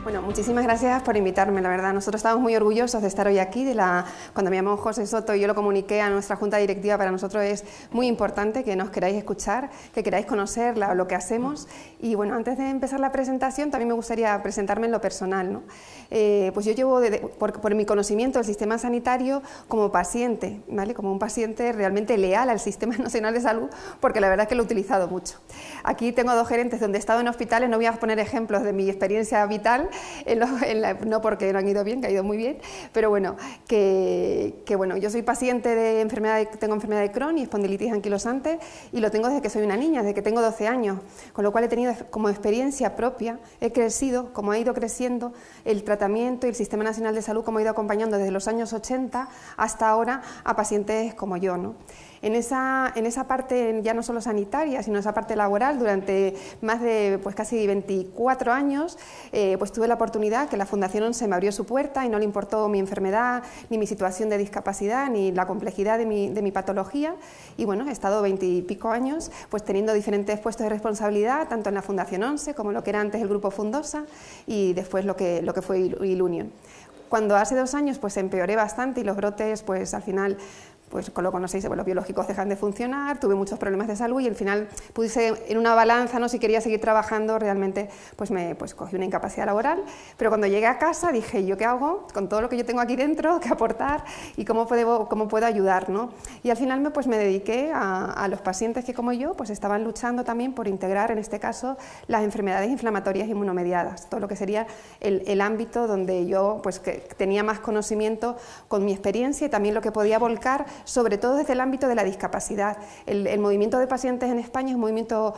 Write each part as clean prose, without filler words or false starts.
Bueno, muchísimas gracias por invitarme, la verdad. Nosotros estamos muy orgullosos de estar hoy aquí. Cuando me llamó José Soto y yo lo comuniqué a nuestra Junta Directiva, para nosotros es muy importante que nos queráis escuchar, que queráis conocer lo que hacemos. Y bueno, antes de empezar la presentación, también me gustaría presentarme en lo personal, ¿no? Pues yo llevo, por mi conocimiento del sistema sanitario, como paciente, ¿vale? Como un paciente realmente leal al Sistema Nacional de Salud, porque la verdad es que lo he utilizado mucho. Aquí tengo dos gerentes donde he estado en hospitales, no voy a poner ejemplos de mi experiencia vital, no porque no han ido bien, que ha ido muy bien, pero bueno, bueno, yo soy paciente de tengo enfermedad de Crohn y espondilitis anquilosante, y lo tengo desde que soy una niña, desde que tengo 12 años, con lo cual he tenido como experiencia propia, he crecido, como ha ido creciendo el tratamiento y el Sistema Nacional de Salud, como ha ido acompañando desde los años 80 hasta ahora a pacientes como yo, ¿no? En esa parte ya no solo sanitaria, sino esa parte laboral, durante más de casi 24 años, pues tuve la oportunidad que la Fundación ONCE me abrió su puerta y no le importó mi enfermedad, ni mi situación de discapacidad, ni la complejidad de mi patología, y bueno, he estado 20 y pico años pues teniendo diferentes puestos de responsabilidad, tanto en la Fundación ONCE como lo que era antes el Grupo Fundosa y después lo que fue Ilunion. Cuando hace 2 años pues empeoré bastante y los brotes pues al final, pues como lo conocéis, los biológicos dejan de funcionar, tuve muchos problemas de salud y al final puse en una balanza, ¿no?, si quería seguir trabajando, realmente pues cogí una incapacidad laboral, pero cuando llegué a casa dije, ¿yo qué hago con todo lo que yo tengo aquí dentro, qué aportar y cómo puedo ayudar, ¿no? Y al final me dediqué a los pacientes que como yo pues estaban luchando también por integrar, en este caso, las enfermedades inflamatorias inmunomediadas, todo lo que sería el ámbito donde yo pues que tenía más conocimiento con mi experiencia y también lo que podía volcar, sobre todo desde el ámbito de la discapacidad. El movimiento de pacientes en España es un movimiento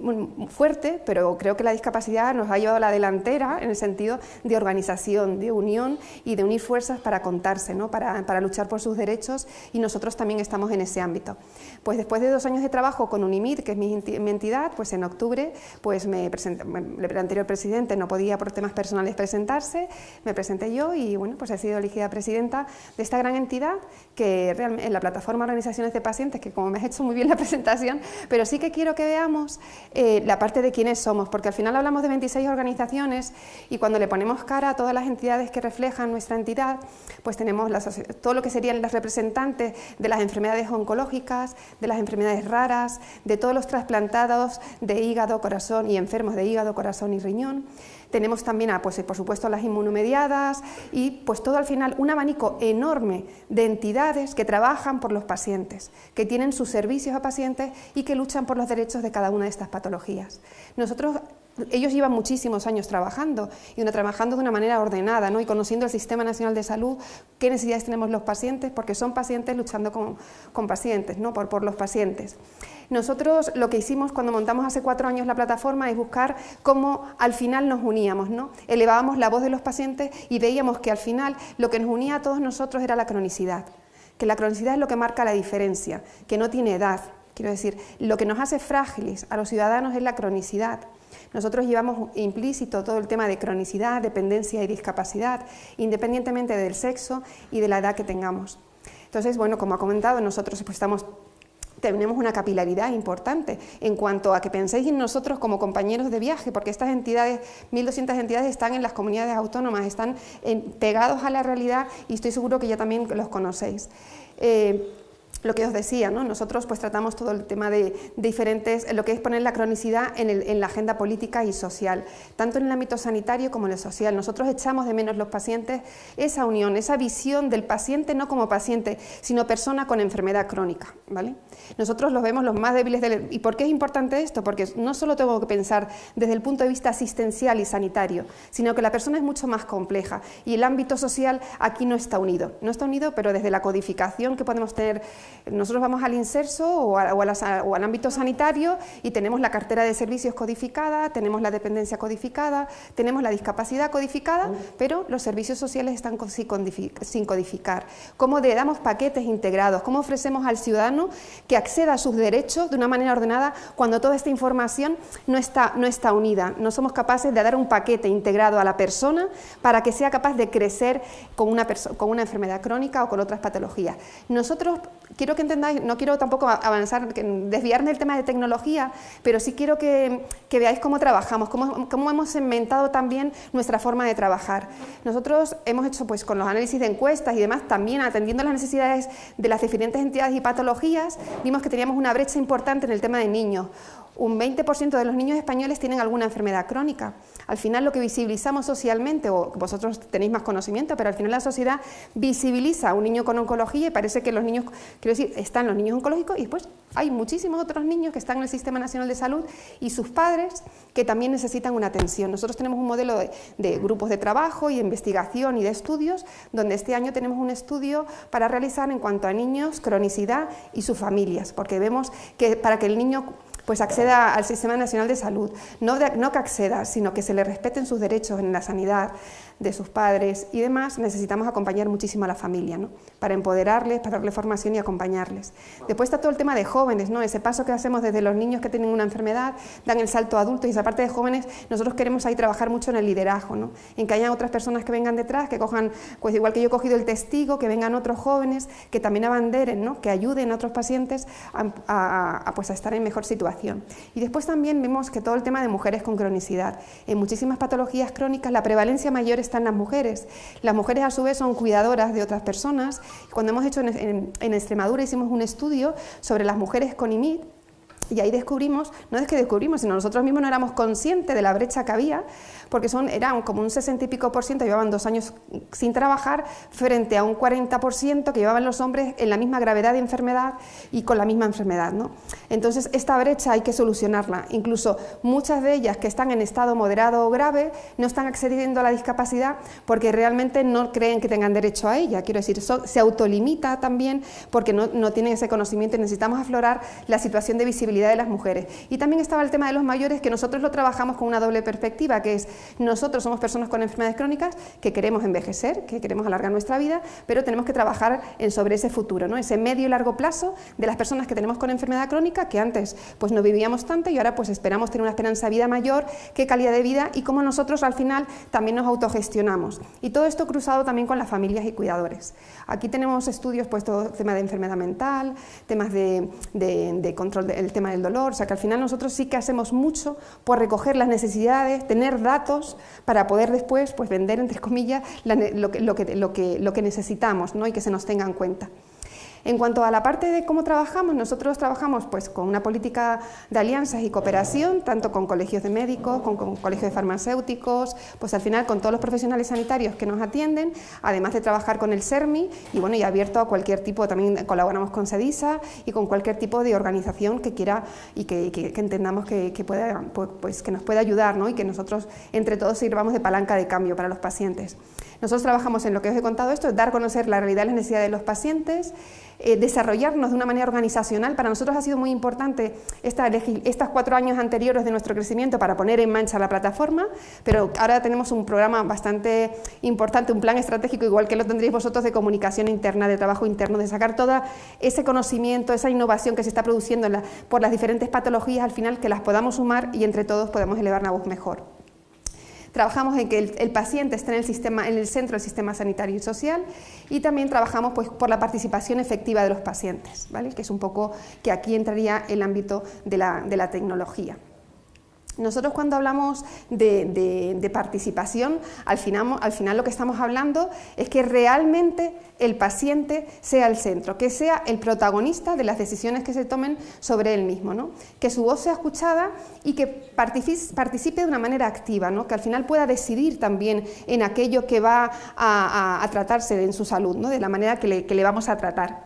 muy fuerte, pero creo que la discapacidad nos ha llevado a la delantera en el sentido de organización, de unión y de unir fuerzas para contarse, ¿no?, para luchar por sus derechos, y nosotros también estamos en ese ámbito. Pues después de 2 años de trabajo con UNIMID, que es mi entidad, pues en octubre pues el anterior presidente no podía por temas personales presentarse, me presenté yo y bueno, pues he sido elegida presidenta de esta gran entidad que en la plataforma Organizaciones de Pacientes, que como me has hecho muy bien la presentación, pero sí que quiero que veamos la parte de quiénes somos, porque al final hablamos de 26 organizaciones y cuando le ponemos cara a todas las entidades que reflejan nuestra entidad, pues tenemos todo lo que serían las representantes de las enfermedades oncológicas, de las enfermedades raras, de todos los trasplantados de hígado, corazón y enfermos de hígado, corazón y riñón. Tenemos también, pues, por supuesto, las inmunomediadas y pues todo al final un abanico enorme de entidades que trabajan por los pacientes, que tienen sus servicios a pacientes y que luchan por los derechos de cada una de estas patologías. Ellos llevan muchísimos años trabajando trabajando de una manera ordenada, ¿no?, y conociendo el Sistema Nacional de Salud, qué necesidades tenemos los pacientes, porque son pacientes luchando con pacientes, ¿no?, por los pacientes. Nosotros lo que hicimos cuando montamos hace 4 años la plataforma es buscar cómo al final nos uníamos, ¿no? Elevábamos la voz de los pacientes y veíamos que al final lo que nos unía a todos nosotros era la cronicidad, que la cronicidad es lo que marca la diferencia, que no tiene edad. Quiero decir, lo que nos hace frágiles a los ciudadanos es la cronicidad. Nosotros llevamos implícito todo el tema de cronicidad, dependencia y discapacidad, independientemente del sexo y de la edad que tengamos. Entonces, bueno, como ha comentado, nosotros pues tenemos una capilaridad importante en cuanto a que penséis en nosotros como compañeros de viaje, porque estas entidades, 1.200 entidades, están en las comunidades autónomas, están pegados a la realidad y estoy seguro que ya también los conocéis. Lo que os decía, ¿no?, nosotros pues tratamos todo el tema de diferentes, lo que es poner la cronicidad en la agenda política y social, tanto en el ámbito sanitario como en el social. Nosotros echamos de menos los pacientes esa unión, esa visión del paciente no como paciente, sino persona con enfermedad crónica, ¿vale? Nosotros los vemos los más débiles ¿Y por qué es importante esto? Porque no solo tengo que pensar desde el punto de vista asistencial y sanitario, sino que la persona es mucho más compleja y el ámbito social aquí no está unido, pero desde la codificación que podemos tener. Nosotros vamos al inserso o al ámbito sanitario y tenemos la cartera de servicios codificada, tenemos la dependencia codificada, tenemos la discapacidad codificada, pero los servicios sociales están sin codificar. ¿Cómo le damos paquetes integrados? ¿Cómo ofrecemos al ciudadano ciudadano que acceda a sus derechos de una manera ordenada cuando toda esta información no está unida. No somos capaces de dar un paquete integrado a la persona para que sea capaz de crecer con una enfermedad crónica o con otras patologías. Nosotros, quiero que entendáis, no quiero tampoco avanzar, desviarme del tema de tecnología, pero sí quiero que veáis cómo trabajamos, cómo hemos inventado también nuestra forma de trabajar. Nosotros hemos hecho, pues, con los análisis de encuestas y demás, también atendiendo las necesidades de las diferentes entidades y patologías, vimos que teníamos una brecha importante en el tema de niños. Un 20% de los niños españoles tienen alguna enfermedad crónica. Al final lo que visibilizamos socialmente, o vosotros tenéis más conocimiento, pero al final la sociedad visibiliza a un niño con oncología y parece que los niños, quiero decir, están los niños oncológicos y después hay muchísimos otros niños que están en el Sistema Nacional de Salud y sus padres que también necesitan una atención. Nosotros tenemos un modelo de grupos de trabajo y de investigación y de estudios, donde este año tenemos un estudio para realizar en cuanto a niños, cronicidad y sus familias, porque vemos que para que el niño pues acceda al Sistema Nacional de Salud, no que acceda, sino que se le respeten sus derechos en la sanidad de sus padres y demás, necesitamos acompañar muchísimo a la familia, ¿no? Para empoderarles, para darle formación y acompañarles. Después está todo el tema de jóvenes, ¿no? Ese paso que hacemos desde los niños que tienen una enfermedad, dan el salto a adultos, y esa parte de jóvenes, nosotros queremos ahí trabajar mucho en el liderazgo, ¿no? En que haya otras personas que vengan detrás, que cojan, pues igual que yo he cogido el testigo, que vengan otros jóvenes, que también abanderen, ¿no? Que ayuden a otros pacientes a estar en mejor situación. Y después también vemos que todo el tema de mujeres con cronicidad. En muchísimas patologías crónicas la prevalencia mayor está en las mujeres. Las mujeres a su vez son cuidadoras de otras personas. Cuando hemos hecho en Extremadura hicimos un estudio sobre las mujeres con IMID, y ahí descubrimos, no es que descubrimos, sino nosotros mismos no éramos conscientes de la brecha que había, porque eran como un 60 y pico %, llevaban 2 años sin trabajar, frente a un 40% que llevaban los hombres en la misma gravedad de enfermedad y con la misma enfermedad, ¿no? Entonces, esta brecha hay que solucionarla. Incluso muchas de ellas que están en estado moderado o grave no están accediendo a la discapacidad porque realmente no creen que tengan derecho a ella. Quiero decir, se autolimita también porque no tienen ese conocimiento y necesitamos aflorar la situación de visibilidad de las mujeres. Y también estaba el tema de los mayores, que nosotros lo trabajamos con una doble perspectiva, que es nosotros somos personas con enfermedades crónicas que queremos envejecer, que queremos alargar nuestra vida, pero tenemos que trabajar sobre ese futuro, ¿no? Ese medio y largo plazo de las personas que tenemos con enfermedad crónica, que antes pues no vivíamos tanto y ahora pues esperamos tener una esperanza de vida mayor, qué calidad de vida y cómo nosotros al final también nos autogestionamos. Y todo esto cruzado también con las familias y cuidadores. Aquí tenemos estudios, pues todo el tema de enfermedad mental, temas de control del tema del dolor, o sea que al final nosotros sí que hacemos mucho por recoger las necesidades, tener datos para poder después pues vender, entre comillas, lo que necesitamos, ¿no? Y que se nos tenga en cuenta. En cuanto a la parte de cómo trabajamos, nosotros trabajamos pues con una política de alianzas y cooperación, tanto con colegios de médicos, con colegios de farmacéuticos, pues al final con todos los profesionales sanitarios que nos atienden, además de trabajar con el SERMI y bueno, y abierto a cualquier tipo, también colaboramos con SEDISA y con cualquier tipo de organización que quiera y que entendamos que nos pueda ayudar, ¿no? Y que nosotros entre todos sirvamos de palanca de cambio para los pacientes. Nosotros trabajamos en lo que os he contado esto, dar a conocer la realidad y las necesidades de los pacientes, desarrollarnos de una manera organizacional. Para nosotros ha sido muy importante estos 4 años anteriores de nuestro crecimiento para poner en marcha la plataforma, pero ahora tenemos un programa bastante importante, un plan estratégico, igual que lo tendréis vosotros, de comunicación interna, de trabajo interno, de sacar todo ese conocimiento, esa innovación que se está produciendo por las diferentes patologías, al final que las podamos sumar y entre todos podamos elevar una voz mejor. Trabajamos en que el paciente esté en el centro del sistema sanitario y social, y también trabajamos pues, por la participación efectiva de los pacientes, ¿vale? Que es un poco que aquí entraría el ámbito de la tecnología. Nosotros cuando hablamos de participación, al final lo que estamos hablando es que realmente el paciente sea el centro, que sea el protagonista de las decisiones que se tomen sobre él mismo, ¿no? Que su voz sea escuchada y que participe de una manera activa, ¿no? Que al final pueda decidir también en aquello que va a tratarse en su salud, ¿no? De la manera que le vamos a tratar.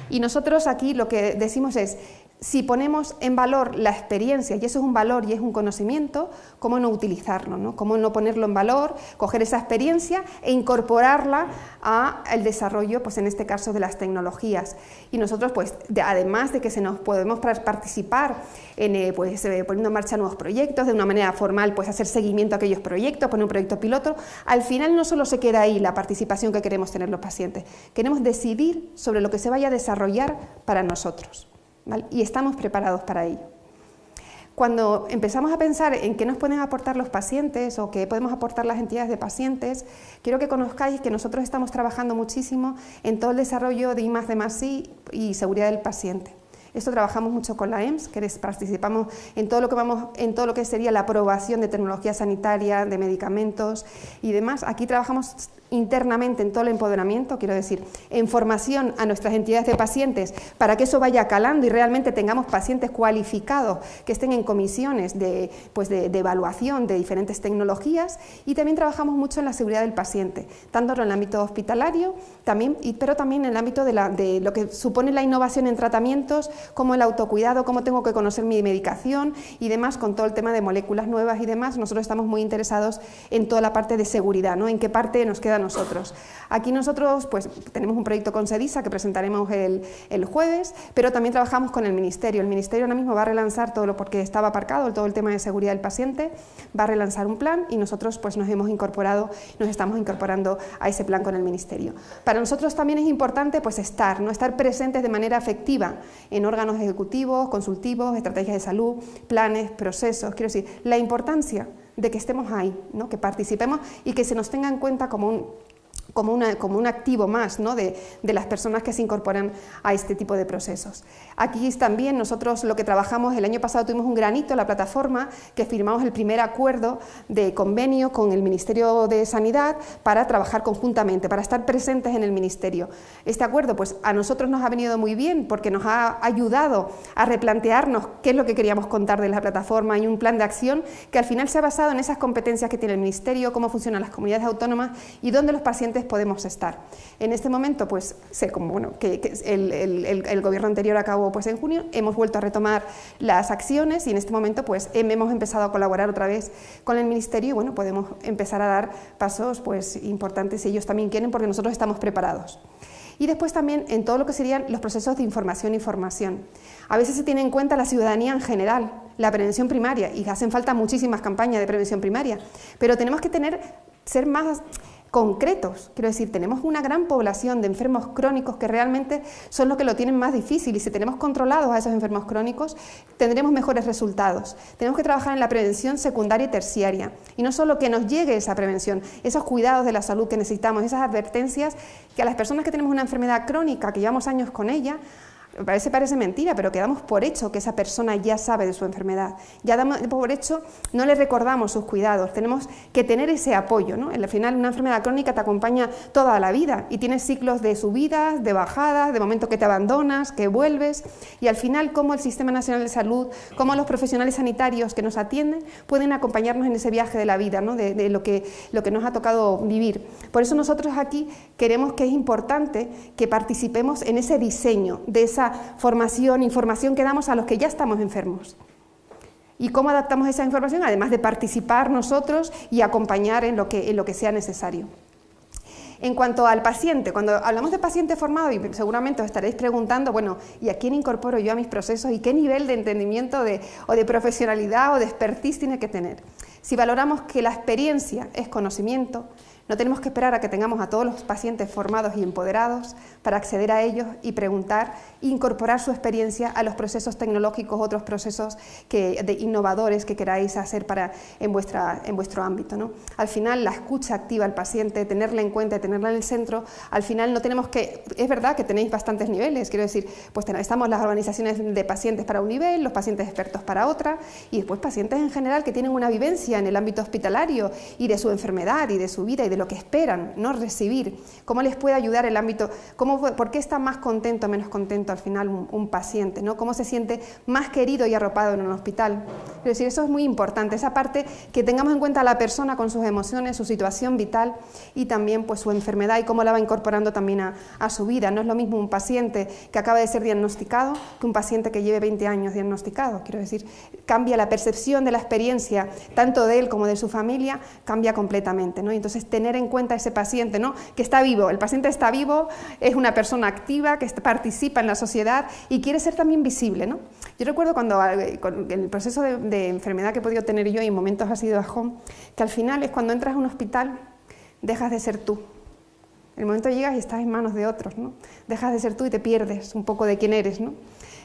Y nosotros aquí lo que decimos es, si ponemos en valor la experiencia, y eso es un valor y es un conocimiento, ¿cómo no utilizarlo, ¿no? ¿Cómo no ponerlo en valor, coger esa experiencia e incorporarla al desarrollo, pues en este caso, de las tecnologías? Y nosotros, pues, además de que podemos participar en, poniendo en marcha nuevos proyectos, de una manera formal, pues hacer seguimiento a aquellos proyectos, poner un proyecto piloto, al final no solo se queda ahí la participación que queremos tener los pacientes, queremos decidir sobre lo que se vaya a desarrollar para nosotros. ¿Vale? Y estamos preparados para ello. Cuando empezamos a pensar en qué nos pueden aportar los pacientes o qué podemos aportar las entidades de pacientes, quiero que conozcáis que nosotros estamos trabajando muchísimo en todo el desarrollo de I+D+I y seguridad del paciente. Esto trabajamos mucho con la EMS, que participamos en todo lo que sería la aprobación de tecnología sanitaria, de medicamentos y demás. Aquí trabajamos internamente en todo el empoderamiento, quiero decir, en formación a nuestras entidades de pacientes para que eso vaya calando y realmente tengamos pacientes cualificados que estén en comisiones de evaluación de diferentes tecnologías, y también trabajamos mucho en la seguridad del paciente, tanto en el ámbito hospitalario, pero también en el ámbito de lo que supone la innovación en tratamientos, como el autocuidado, cómo tengo que conocer mi medicación y demás, con todo el tema de moléculas nuevas y demás. Nosotros estamos muy interesados en toda la parte de seguridad, ¿no? En qué parte nos queda a nosotros. Aquí nosotros pues tenemos un proyecto con SEDISA que presentaremos el jueves, pero también trabajamos con el Ministerio. El Ministerio ahora mismo va a relanzar todo porque estaba aparcado todo el tema de seguridad del paciente, va a relanzar un plan y nosotros pues nos estamos incorporando a ese plan con el Ministerio. Para nosotros también es importante pues estar presentes de manera efectiva en órganos ejecutivos, consultivos, estrategias de salud, planes, procesos. Quiero decir, la importancia de que estemos ahí, ¿no? Que participemos y que se nos tenga en cuenta como un activo más, ¿no? de las personas que se incorporan a este tipo de procesos. Aquí también nosotros lo que trabajamos, el año pasado tuvimos un granito en la plataforma que firmamos el primer acuerdo de convenio con el Ministerio de Sanidad para trabajar conjuntamente, para estar presentes en el Ministerio. Este acuerdo pues a nosotros nos ha venido muy bien porque nos ha ayudado a replantearnos qué es lo que queríamos contar de la plataforma y un plan de acción que al final se ha basado en esas competencias que tiene el Ministerio, cómo funcionan las comunidades autónomas y dónde los pacientes podemos estar. En este momento, pues sé como el gobierno anterior acabó pues en junio, hemos vuelto a retomar las acciones y en este momento pues hemos empezado a colaborar otra vez con el Ministerio y bueno, podemos empezar a dar pasos pues importantes si ellos también quieren, porque nosotros estamos preparados. Y después también en todo lo que serían los procesos de información y formación. A veces se tiene en cuenta la ciudadanía en general, la prevención primaria, y hacen falta muchísimas campañas de prevención primaria, pero tenemos que ser más concretos. Quiero decir, tenemos una gran población de enfermos crónicos que realmente son los que lo tienen más difícil, y si tenemos controlados a esos enfermos crónicos tendremos mejores resultados. Tenemos que trabajar en la prevención secundaria y terciaria, y no solo que nos llegue esa prevención, esos cuidados de la salud que necesitamos, esas advertencias que a las personas que tenemos una enfermedad crónica, que llevamos años con ella, parece mentira, pero quedamos por hecho que esa persona ya sabe de su enfermedad, ya damos por hecho, no le recordamos sus cuidados, tenemos que tener ese apoyo, ¿no? Al final una enfermedad crónica te acompaña toda la vida y tienes ciclos de subidas, de bajadas, de momentos que te abandonas, que vuelves, y al final cómo el Sistema Nacional de Salud, cómo los profesionales sanitarios que nos atienden pueden acompañarnos en ese viaje de la vida, ¿no? de lo que nos ha tocado vivir. Por eso nosotros aquí queremos que es importante que participemos en ese diseño de esa formación, información que damos a los que ya estamos enfermos. ¿Y cómo adaptamos esa información? Además de participar nosotros y acompañar en lo que sea necesario. En cuanto al paciente, cuando hablamos de paciente formado, y seguramente os estaréis preguntando, bueno, ¿y a quién incorporo yo a mis procesos? ¿Y qué nivel de entendimiento o de profesionalidad o de expertise tiene que tener? Si valoramos que la experiencia es conocimiento, no tenemos que esperar a que tengamos a todos los pacientes formados y empoderados para acceder a ellos y preguntar e incorporar su experiencia a los procesos tecnológicos, otros procesos innovadores que queráis hacer en vuestro ámbito, ¿no? Al final, la escucha activa al paciente, tenerla en cuenta y tenerla en el centro, al final no tenemos que... Es verdad que tenéis bastantes niveles, quiero decir, pues estamos las organizaciones de pacientes para un nivel, los pacientes expertos para otra, y después pacientes en general que tienen una vivencia en el ámbito hospitalario y de su enfermedad y de su vida y de lo que esperan, no recibir, cómo les puede ayudar el ámbito, por qué está más contento o menos contento al final un paciente, ¿no? Cómo se siente más querido y arropado en un hospital. Es decir, eso es muy importante, esa parte que tengamos en cuenta a la persona con sus emociones, su situación vital y también pues, su enfermedad y cómo la va incorporando también a su vida. No es lo mismo un paciente que acaba de ser diagnosticado que un paciente que lleve 20 años diagnosticado. Quiero decir, cambia la percepción de la experiencia, tanto de él como de su familia, cambia completamente, ¿no? Y entonces tener en cuenta a ese paciente, ¿no? Que está vivo, el paciente está vivo, es una persona activa que participa en la sociedad y quiere ser también visible, ¿no? Yo recuerdo cuando en el proceso de enfermedad que he podido tener yo y en momentos así de bajón, que al final es cuando entras a un hospital, dejas de ser tú. En el momento llegas y estás en manos de otros, ¿no? Dejas de ser tú y te pierdes un poco de quién eres, ¿no?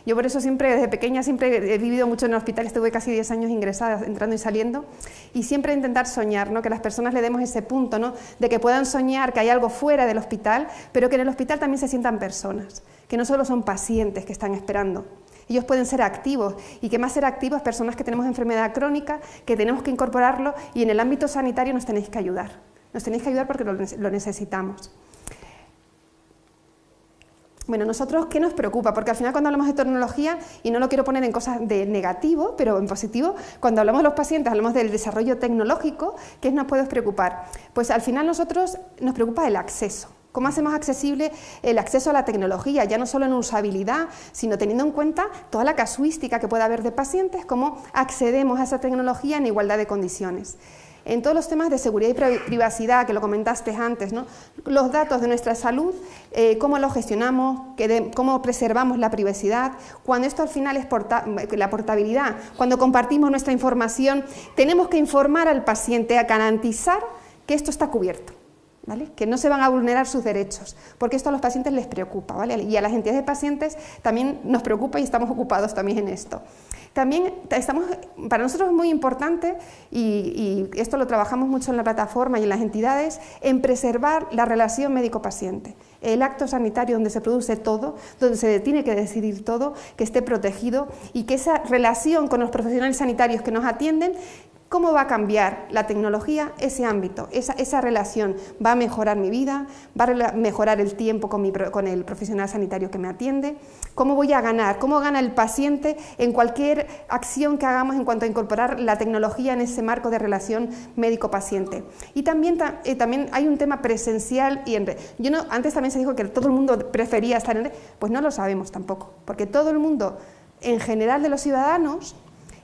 Yo por eso siempre, desde pequeña, siempre he vivido mucho en el hospital, estuve casi 10 años ingresada, entrando y saliendo, y siempre intentar soñar, ¿no? Que las personas le demos ese punto, ¿no? De que puedan soñar que hay algo fuera del hospital, pero que en el hospital también se sientan personas, que no solo son pacientes que están esperando. Ellos pueden ser activos, y que más ser activos, personas que tenemos enfermedad crónica, que tenemos que incorporarlo, y en el ámbito sanitario nos tenéis que ayudar. Nos tenéis que ayudar porque lo necesitamos. Bueno, nosotros, ¿qué nos preocupa? Porque al final cuando hablamos de tecnología, y no lo quiero poner en cosas de negativo, pero en positivo, cuando hablamos de los pacientes, hablamos del desarrollo tecnológico, ¿qué nos puede preocupar? Pues al final nosotros nos preocupa el acceso. ¿Cómo hacemos accesible el acceso a la tecnología? Ya no solo en usabilidad, sino teniendo en cuenta toda la casuística que pueda haber de pacientes, cómo accedemos a esa tecnología en igualdad de condiciones. En todos los temas de seguridad y privacidad, que lo comentaste antes, ¿no? Los datos de nuestra salud, cómo los gestionamos, cómo preservamos la privacidad, cuando esto al final es la portabilidad, cuando compartimos nuestra información, tenemos que informar al paciente, a garantizar que esto está cubierto, ¿vale? Que no se van a vulnerar sus derechos, porque esto a los pacientes les preocupa, ¿vale? Y a las entidades de pacientes también nos preocupa y estamos ocupados también en esto. También para nosotros es muy importante, y esto lo trabajamos mucho en la plataforma y en las entidades, en preservar la relación médico-paciente. El acto sanitario donde se produce todo, donde se tiene que decidir todo, que esté protegido y que esa relación con los profesionales sanitarios que nos atienden, ¿cómo va a cambiar la tecnología ese ámbito? Esa relación va a mejorar mi vida, va a mejorar el tiempo con el profesional sanitario que me atiende. ¿Cómo voy a ganar? ¿Cómo gana el paciente en cualquier acción que hagamos en cuanto a incorporar la tecnología en ese marco de relación médico-paciente? Y también hay un tema presencial y antes también se dijo que todo el mundo prefería estar en red, pues no lo sabemos tampoco, porque todo el mundo, en general de los ciudadanos,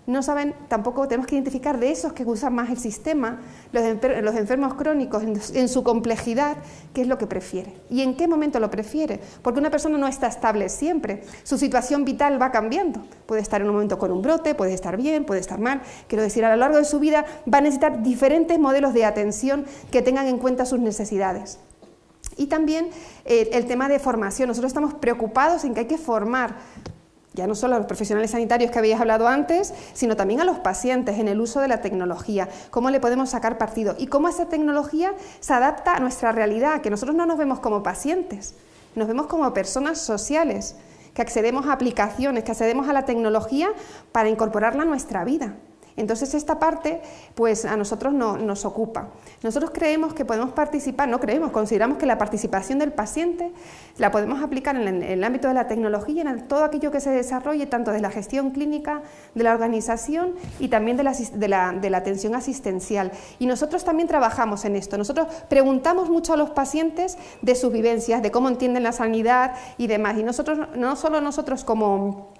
no saben, tampoco tenemos que identificar de esos que usan más el sistema, los enfermos crónicos en su complejidad, qué es lo que prefiere y en qué momento lo prefiere, porque una persona no está estable siempre, su situación vital va cambiando, puede estar en un momento con un brote, puede estar bien, puede estar mal, quiero decir, a lo largo de su vida va a necesitar diferentes modelos de atención que tengan en cuenta sus necesidades. Y también el tema de formación, nosotros estamos preocupados en que hay que formar ya no solo a los profesionales sanitarios que habéis hablado antes, sino también a los pacientes en el uso de la tecnología, cómo le podemos sacar partido y cómo esa tecnología se adapta a nuestra realidad, que nosotros no nos vemos como pacientes, nos vemos como personas sociales, que accedemos a aplicaciones, que accedemos a la tecnología para incorporarla a nuestra vida. Entonces esta parte pues a nosotros nos ocupa. Nosotros creemos que podemos participar, consideramos que la participación del paciente la podemos aplicar en el ámbito de la tecnología, en todo aquello que se desarrolle, tanto de la gestión clínica, de la organización y también de la atención asistencial. Y nosotros también trabajamos en esto, nosotros preguntamos mucho a los pacientes de sus vivencias, de cómo entienden la sanidad y demás. Y nosotros, no solo nosotros como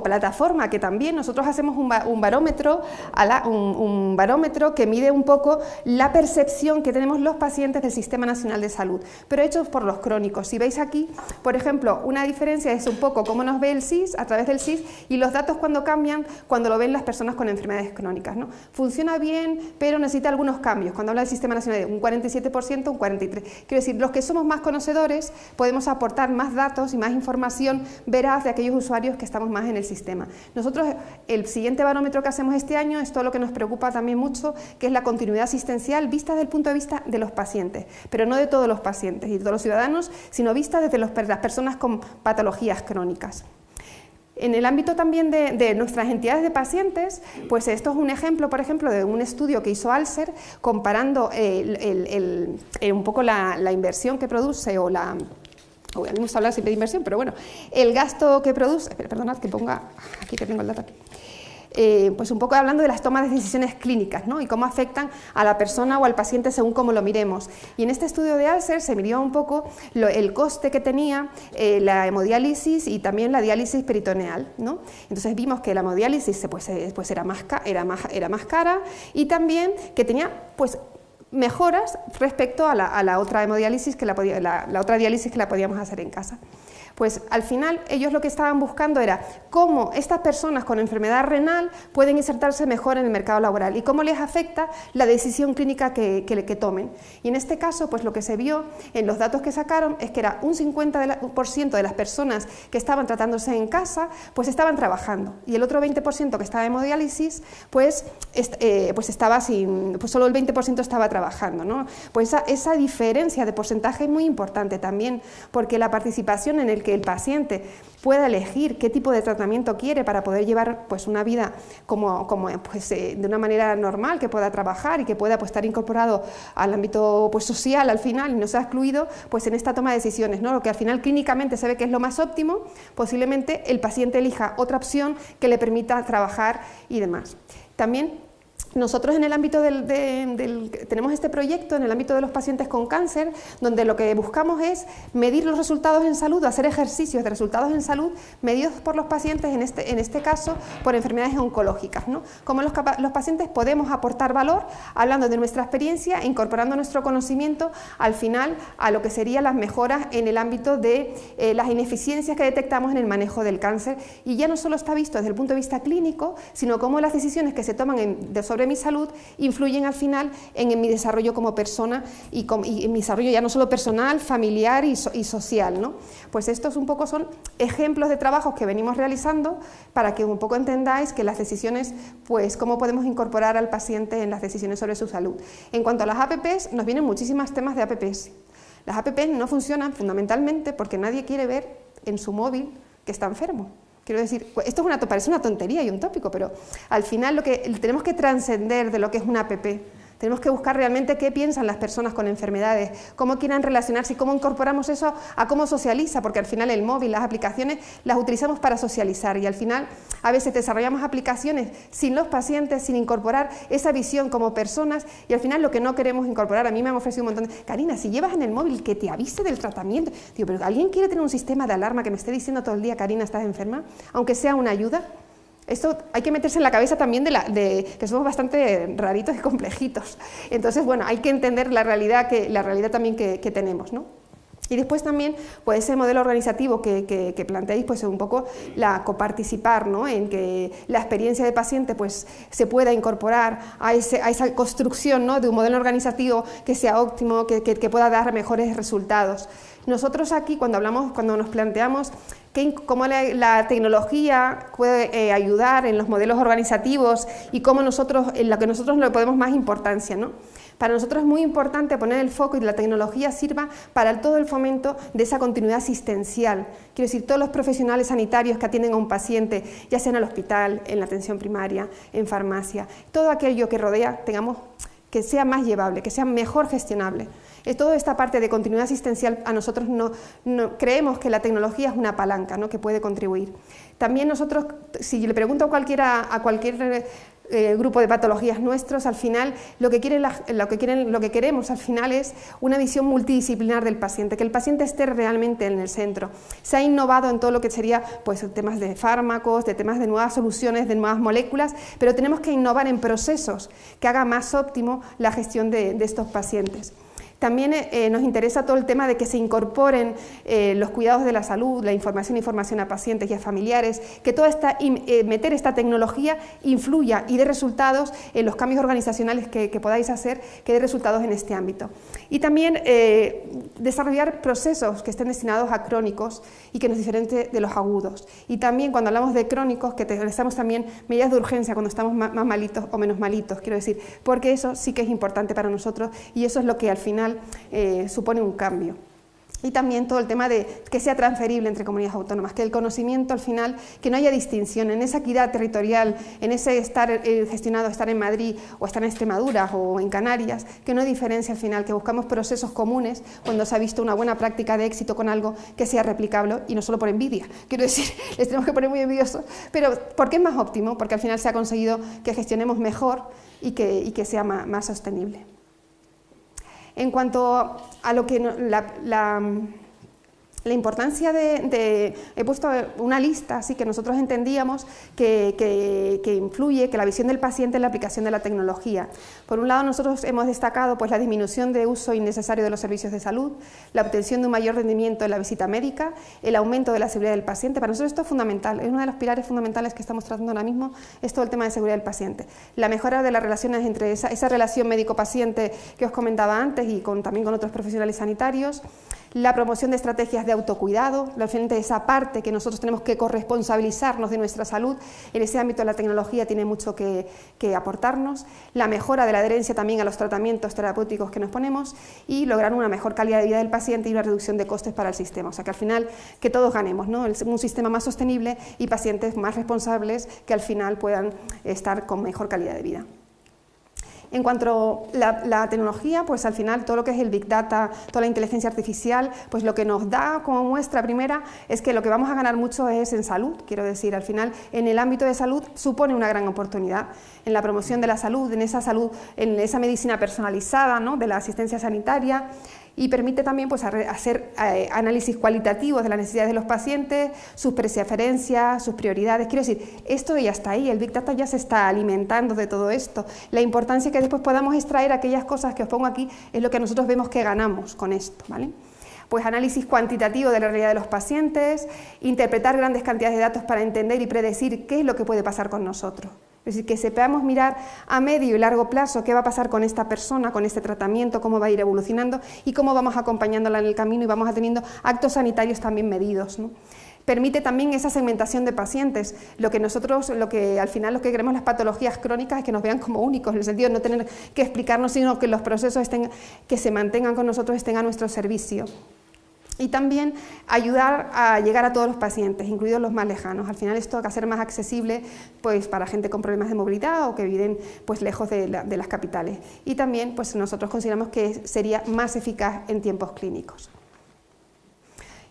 plataforma, que también nosotros hacemos un barómetro que mide un poco la percepción que tenemos los pacientes del Sistema Nacional de Salud, pero hecho por los crónicos. Si veis aquí, por ejemplo, una diferencia es un poco cómo nos ve el SIS, a través del SIS, y los datos cuando cambian, cuando lo ven las personas con enfermedades crónicas, ¿no? Funciona bien, pero necesita algunos cambios. Cuando habla del Sistema Nacional, un 47%, un 43%. Quiero decir, los que somos más conocedores podemos aportar más datos y más información veraz de aquellos usuarios que estamos más en el sistema. Nosotros, el siguiente barómetro que hacemos este año es todo lo que nos preocupa también mucho, que es la continuidad asistencial vista desde el punto de vista de los pacientes, pero no de todos los pacientes y de todos los ciudadanos, sino vista desde las personas con patologías crónicas. En el ámbito también de nuestras entidades de pacientes, pues esto es un ejemplo, por ejemplo, de un estudio que hizo Alser comparando un poco la inversión que produce o la... Vamos a hablar siempre de inversión, pero bueno, el gasto que produce, perdonad que ponga, aquí que tengo el dato aquí, pues un poco hablando de las tomas de decisiones clínicas, ¿no? Y cómo afectan a la persona o al paciente según cómo lo miremos. Y en este estudio de Alser se midió un poco el coste que tenía la hemodiálisis y también la diálisis peritoneal, ¿no? Entonces vimos que la hemodiálisis pues era más cara y también que tenía pues mejoras respecto a la otra hemodiálisis la otra diálisis que la podíamos hacer en casa. Pues al final ellos lo que estaban buscando era cómo estas personas con enfermedad renal pueden insertarse mejor en el mercado laboral y cómo les afecta la decisión clínica que tomen. Y en este caso, pues lo que se vio en los datos que sacaron es que era un 50% de las personas que estaban tratándose en casa, pues estaban trabajando, y el otro 20% que estaba en hemodiálisis, pues estaba pues solo el 20% estaba trabajando, ¿no? Pues esa diferencia de porcentaje es muy importante también, porque la participación en el que el paciente pueda elegir qué tipo de tratamiento quiere para poder llevar pues una vida de una manera normal, que pueda trabajar y que pueda pues estar incorporado al ámbito pues social al final y no sea excluido pues en esta toma de decisiones, ¿no? Lo que al final clínicamente se ve que es lo más óptimo, posiblemente el paciente elija otra opción que le permita trabajar y demás. También nosotros en el ámbito tenemos este proyecto en el ámbito de los pacientes con cáncer, donde lo que buscamos es medir los resultados en salud, hacer ejercicios de resultados en salud medidos por los pacientes, en este caso por enfermedades oncológicas, ¿no? Cómo los pacientes podemos aportar valor hablando de nuestra experiencia, incorporando nuestro conocimiento al final a lo que serían las mejoras en el ámbito de las ineficiencias que detectamos en el manejo del cáncer, y ya no solo está visto desde el punto de vista clínico, sino cómo las decisiones que se toman sobre mi salud influyen al final en mi desarrollo como persona y en mi desarrollo ya no solo personal, familiar y social, ¿no? Pues estos un poco son ejemplos de trabajos que venimos realizando para que un poco entendáis que las decisiones, pues cómo podemos incorporar al paciente en las decisiones sobre su salud. En cuanto a las APPs, nos vienen muchísimos temas de APPs. Las APPs no funcionan fundamentalmente porque nadie quiere ver en su móvil que está enfermo. Quiero decir, esto parece una tontería y un tópico, pero al final lo que tenemos que trascender de lo que es una APP. Tenemos que buscar realmente qué piensan las personas con enfermedades, cómo quieran relacionarse y cómo incorporamos eso a cómo socializa, porque al final el móvil, las aplicaciones, las utilizamos para socializar y al final a veces desarrollamos aplicaciones sin los pacientes, sin incorporar esa visión como personas y al final lo que no queremos incorporar. A mí me han ofrecido un montón de... Karina, si llevas en el móvil que te avise del tratamiento, digo, pero ¿alguien quiere tener un sistema de alarma que me esté diciendo todo el día, Karina, estás enferma? Aunque sea una ayuda. Esto hay que meterse en la cabeza también que somos bastante raritos y complejitos. Entonces, bueno, hay que entender la realidad también que tenemos, ¿no? Y después también, pues ese modelo organizativo que planteáis, pues un poco la coparticipar, ¿no? En que la experiencia de paciente pues se pueda incorporar a esa construcción, ¿no? De un modelo organizativo que sea óptimo, que pueda dar mejores resultados. Nosotros aquí cuando nos planteamos cómo la tecnología puede ayudar en los modelos organizativos y cómo en lo que nosotros le ponemos más importancia, ¿no? Para nosotros es muy importante poner el foco y que la tecnología sirva para todo el fomento de esa continuidad asistencial. Quiero decir, todos los profesionales sanitarios que atienden a un paciente, ya sea en el hospital, en la atención primaria, en farmacia, todo aquello que rodea, que sea más llevable, que sea mejor gestionable. Toda esta parte de continuidad asistencial a nosotros no creemos que la tecnología es una palanca, ¿no? Que puede contribuir. También nosotros, si le pregunto a cualquier grupo de patologías nuestros, al final lo que queremos al final es una visión multidisciplinar del paciente, que el paciente esté realmente en el centro. Se ha innovado en todo lo que sería pues temas de fármacos, de temas de nuevas soluciones, de nuevas moléculas, pero tenemos que innovar en procesos que haga más óptimo la gestión de estos pacientes. También nos interesa todo el tema de que se incorporen los cuidados de la salud, la información a pacientes y a familiares, que meter esta tecnología influya y dé resultados en los cambios organizacionales que podáis hacer, que dé resultados en este ámbito. Y también desarrollar procesos que estén destinados a crónicos y que nos diferencien de los agudos. Y también cuando hablamos de crónicos, que realizamos también medidas de urgencia cuando estamos más malitos o menos malitos, quiero decir, porque eso sí que es importante para nosotros y eso es lo que al final supone un cambio. Y también todo el tema de que sea transferible entre comunidades autónomas, que el conocimiento al final, que no haya distinción en esa equidad territorial, en ese estar gestionado, estar en Madrid o estar en Extremadura o en Canarias, que no diferencia al final, que buscamos procesos comunes cuando se ha visto una buena práctica de éxito con algo que sea replicable y no solo por envidia. Quiero decir, les tenemos que poner muy envidiosos, pero porque es más óptimo, porque al final se ha conseguido que gestionemos mejor y que sea más sostenible. En cuanto a lo que la importancia he puesto una lista así que nosotros entendíamos que influye, que la visión del paciente en la aplicación de la tecnología. Por un lado, nosotros hemos destacado pues, la disminución de uso innecesario de los servicios de salud, la obtención de un mayor rendimiento en la visita médica, el aumento de la seguridad del paciente. Para nosotros esto es fundamental, es uno de los pilares fundamentales que estamos tratando ahora mismo, es todo el tema de seguridad del paciente. La mejora de las relaciones entre esa relación médico-paciente que os comentaba antes y también con otros profesionales sanitarios, la promoción de estrategias de autocuidado, realmente esa parte que nosotros tenemos que corresponsabilizarnos de nuestra salud, en ese ámbito la tecnología tiene mucho que aportarnos, la mejora de la adherencia también a los tratamientos terapéuticos que nos ponemos y lograr una mejor calidad de vida del paciente y una reducción de costes para el sistema, o sea que al final que todos ganemos, ¿no? Un sistema más sostenible y pacientes más responsables que al final puedan estar con mejor calidad de vida. En cuanto a la tecnología, pues al final todo lo que es el Big Data, toda la inteligencia artificial, pues lo que nos da como muestra primera es que lo que vamos a ganar mucho es en salud, quiero decir, al final en el ámbito de salud supone una gran oportunidad en la promoción de la salud, en esa medicina personalizada, ¿no? De la asistencia sanitaria, y permite también pues, hacer análisis cualitativos de las necesidades de los pacientes, sus preferencias, sus prioridades. Quiero decir, esto ya está ahí, el Big Data ya se está alimentando de todo esto. La importancia que después podamos extraer aquellas cosas que os pongo aquí es lo que nosotros vemos que ganamos con esto, ¿vale? Pues análisis cuantitativo de la realidad de los pacientes, interpretar grandes cantidades de datos para entender y predecir qué es lo que puede pasar con nosotros. Es decir, que sepamos mirar a medio y largo plazo qué va a pasar con esta persona, con este tratamiento, cómo va a ir evolucionando y cómo vamos acompañándola en el camino y vamos teniendo actos sanitarios también medidos, ¿no? Permite también esa segmentación de pacientes, lo que al final lo que queremos las patologías crónicas es que nos vean como únicos, en el sentido de no tener que explicarnos, sino que los procesos que se mantengan con nosotros estén a nuestro servicio. Y también ayudar a llegar a todos los pacientes, incluidos los más lejanos. Al final esto va a ser más accesible pues, para gente con problemas de movilidad o que viven pues, lejos de las capitales. Y también pues, nosotros consideramos que sería más eficaz en tiempos clínicos.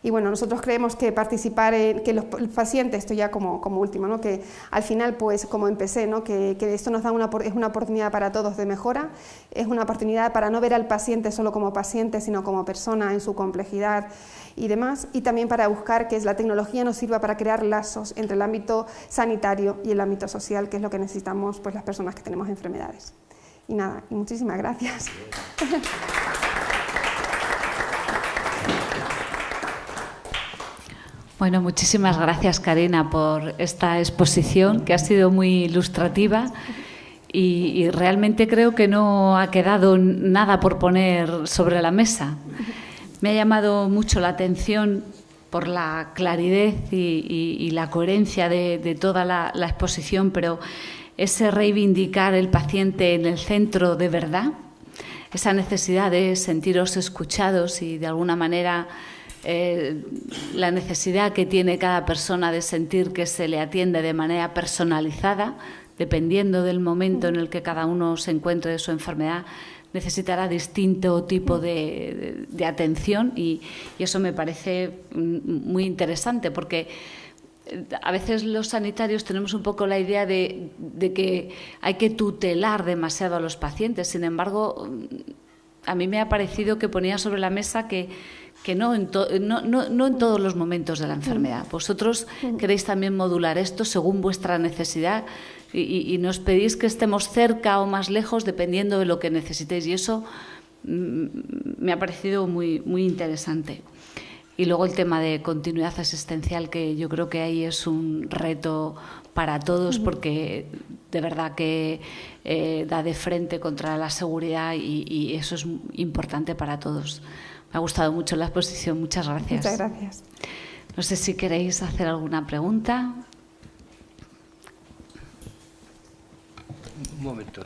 Y bueno, nosotros creemos que participar que los pacientes, esto ya como último, ¿no? Que al final, pues como empecé, ¿no? que esto nos da es una oportunidad para todos de mejora, es una oportunidad para no ver al paciente solo como paciente, sino como persona en su complejidad y demás, y también para buscar que la tecnología nos sirva para crear lazos entre el ámbito sanitario y el ámbito social, que es lo que necesitamos pues, las personas que tenemos enfermedades. Y nada, y muchísimas gracias. Bueno, muchísimas gracias, Karina, por esta exposición que ha sido muy ilustrativa y realmente creo que no ha quedado nada por poner sobre la mesa. Me ha llamado mucho la atención por la claridad y la coherencia de toda la exposición, pero ese reivindicar el paciente en el centro de verdad, esa necesidad de sentiros escuchados y de alguna manera la necesidad que tiene cada persona de sentir que se le atiende de manera personalizada, dependiendo del momento en el que cada uno se encuentre de su enfermedad, necesitará distinto tipo de atención y eso me parece muy interesante porque a veces los sanitarios tenemos un poco la idea de que hay que tutelar demasiado a los pacientes. Sin embargo, a mí me ha parecido que ponía sobre la mesa que no en todos los momentos de la enfermedad. Vosotros queréis también modular esto según vuestra necesidad y nos pedís que estemos cerca o más lejos dependiendo de lo que necesitéis y eso me ha parecido muy, muy interesante. Y luego el tema de continuidad asistencial, que yo creo que ahí es un reto para todos porque de verdad que da de frente contra la seguridad y eso es importante para todos. Me ha gustado mucho la exposición, muchas gracias. Muchas gracias. No sé si queréis hacer alguna pregunta. Un momento.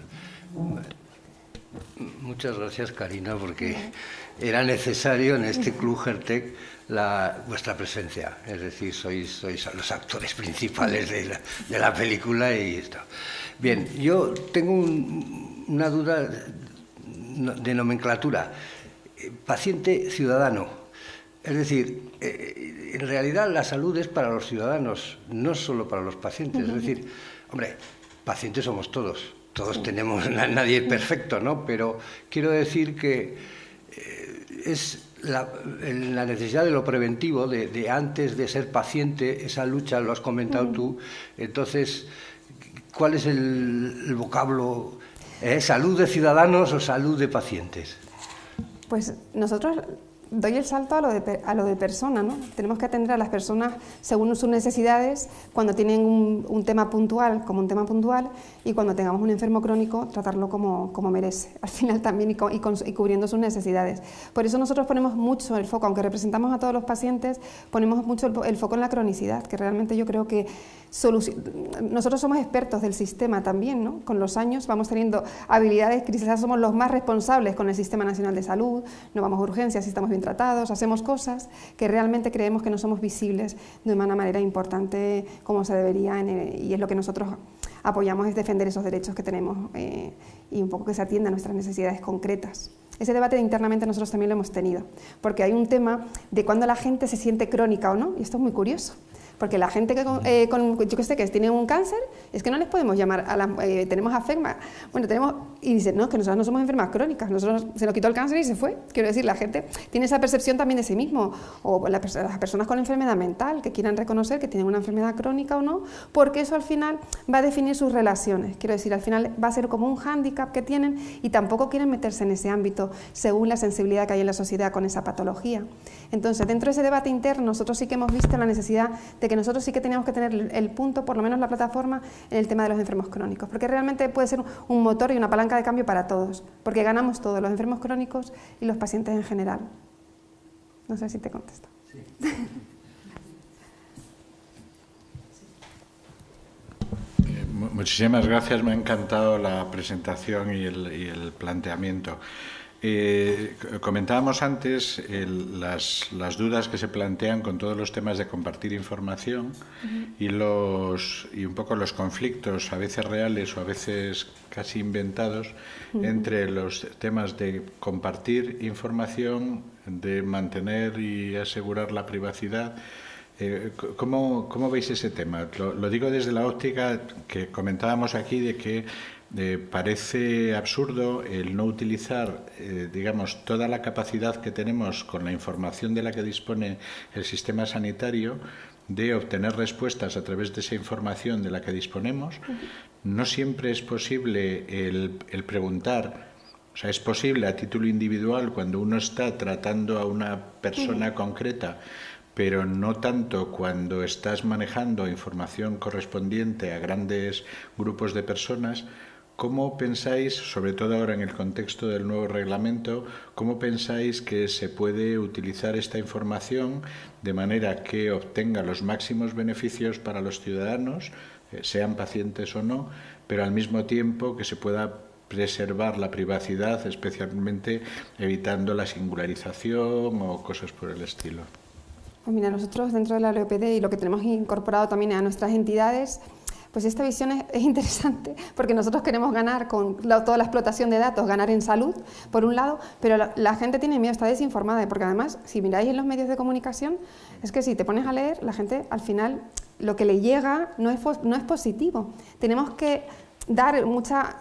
Muchas gracias, Karina, porque era necesario en este Club Gertec vuestra presencia. Es decir, sois los actores principales de la película y esto. Bien, yo tengo una duda de nomenclatura. Paciente-ciudadano. Es decir, en realidad la salud es para los ciudadanos, no solo para los pacientes. Es decir, hombre, pacientes somos todos. Todos tenemos, nadie es perfecto, ¿no? Pero quiero decir que es la necesidad de lo preventivo, de antes de ser paciente, esa lucha, lo has comentado tú. Entonces, ¿cuál es el vocablo? ¿Salud de ciudadanos o salud de pacientes? Pues nosotros doy el salto a lo de persona, ¿no? Tenemos que atender a las personas según sus necesidades, cuando tienen un tema puntual, como un tema puntual, y cuando tengamos un enfermo crónico, tratarlo como merece, al final también, y cubriendo sus necesidades. Por eso nosotros ponemos mucho el foco, aunque representamos a todos los pacientes, ponemos mucho el foco en la cronicidad, que realmente yo creo que nosotros somos expertos del sistema también, ¿no? Con los años vamos teniendo habilidades, quizás somos los más responsables con el Sistema Nacional de Salud, no vamos a urgencias si estamos bien tratados, hacemos cosas que realmente creemos que no somos visibles de una manera importante como se debería, y es lo que nosotros apoyamos, es defender esos derechos que tenemos y un poco que se atienda a nuestras necesidades concretas. Ese debate internamente nosotros también lo hemos tenido, porque hay un tema de cuándo la gente se siente crónica o no, y esto es muy curioso. Porque la gente que tiene un cáncer, es que no les podemos llamar a las... tenemos afegma, y dicen, no, es que nosotros no somos enfermas crónicas, nosotros se nos quitó el cáncer y se fue. Quiero decir, la gente tiene esa percepción también de sí mismo, o las personas con enfermedad mental, que quieran reconocer que tienen una enfermedad crónica o no, porque eso al final va a definir sus relaciones. Quiero decir, al final va a ser como un hándicap que tienen y tampoco quieren meterse en ese ámbito según la sensibilidad que hay en la sociedad con esa patología. Entonces, dentro de ese debate interno, nosotros sí que hemos visto la necesidad de que nosotros sí que teníamos que tener el punto, por lo menos la plataforma, en el tema de los enfermos crónicos, porque realmente puede ser un motor y una palanca de cambio para todos, porque ganamos todos, los enfermos crónicos y los pacientes en general. No sé si te contesto. Sí. Muchísimas gracias, me ha encantado la presentación y el planteamiento. Comentábamos antes las dudas que se plantean con todos los temas de compartir información y un poco los conflictos, a veces reales o a veces casi inventados, entre los temas de compartir información, de mantener y asegurar la privacidad. ¿Cómo veis ese tema? Lo digo desde la óptica que comentábamos aquí de que parece absurdo el no utilizar, digamos, toda la capacidad que tenemos con la información de la que dispone el sistema sanitario de obtener respuestas a través de esa información de la que disponemos. No siempre es posible el preguntar. O sea, es posible a título individual cuando uno está tratando a una persona concreta, pero no tanto cuando estás manejando información correspondiente a grandes grupos de personas. ¿Cómo pensáis, sobre todo ahora en el contexto del nuevo reglamento, cómo pensáis que se puede utilizar esta información de manera que obtenga los máximos beneficios para los ciudadanos, sean pacientes o no, pero al mismo tiempo que se pueda preservar la privacidad, especialmente evitando la singularización o cosas por el estilo? Pues mira, nosotros dentro de la LOPD y lo que tenemos incorporado también a nuestras entidades, pues esta visión es interesante, porque nosotros queremos ganar con toda la explotación de datos, ganar en salud, por un lado, pero la gente tiene miedo, está desinformada, porque además, si miráis en los medios de comunicación, es que si te pones a leer, la gente al final lo que le llega no es positivo. Tenemos que dar mucha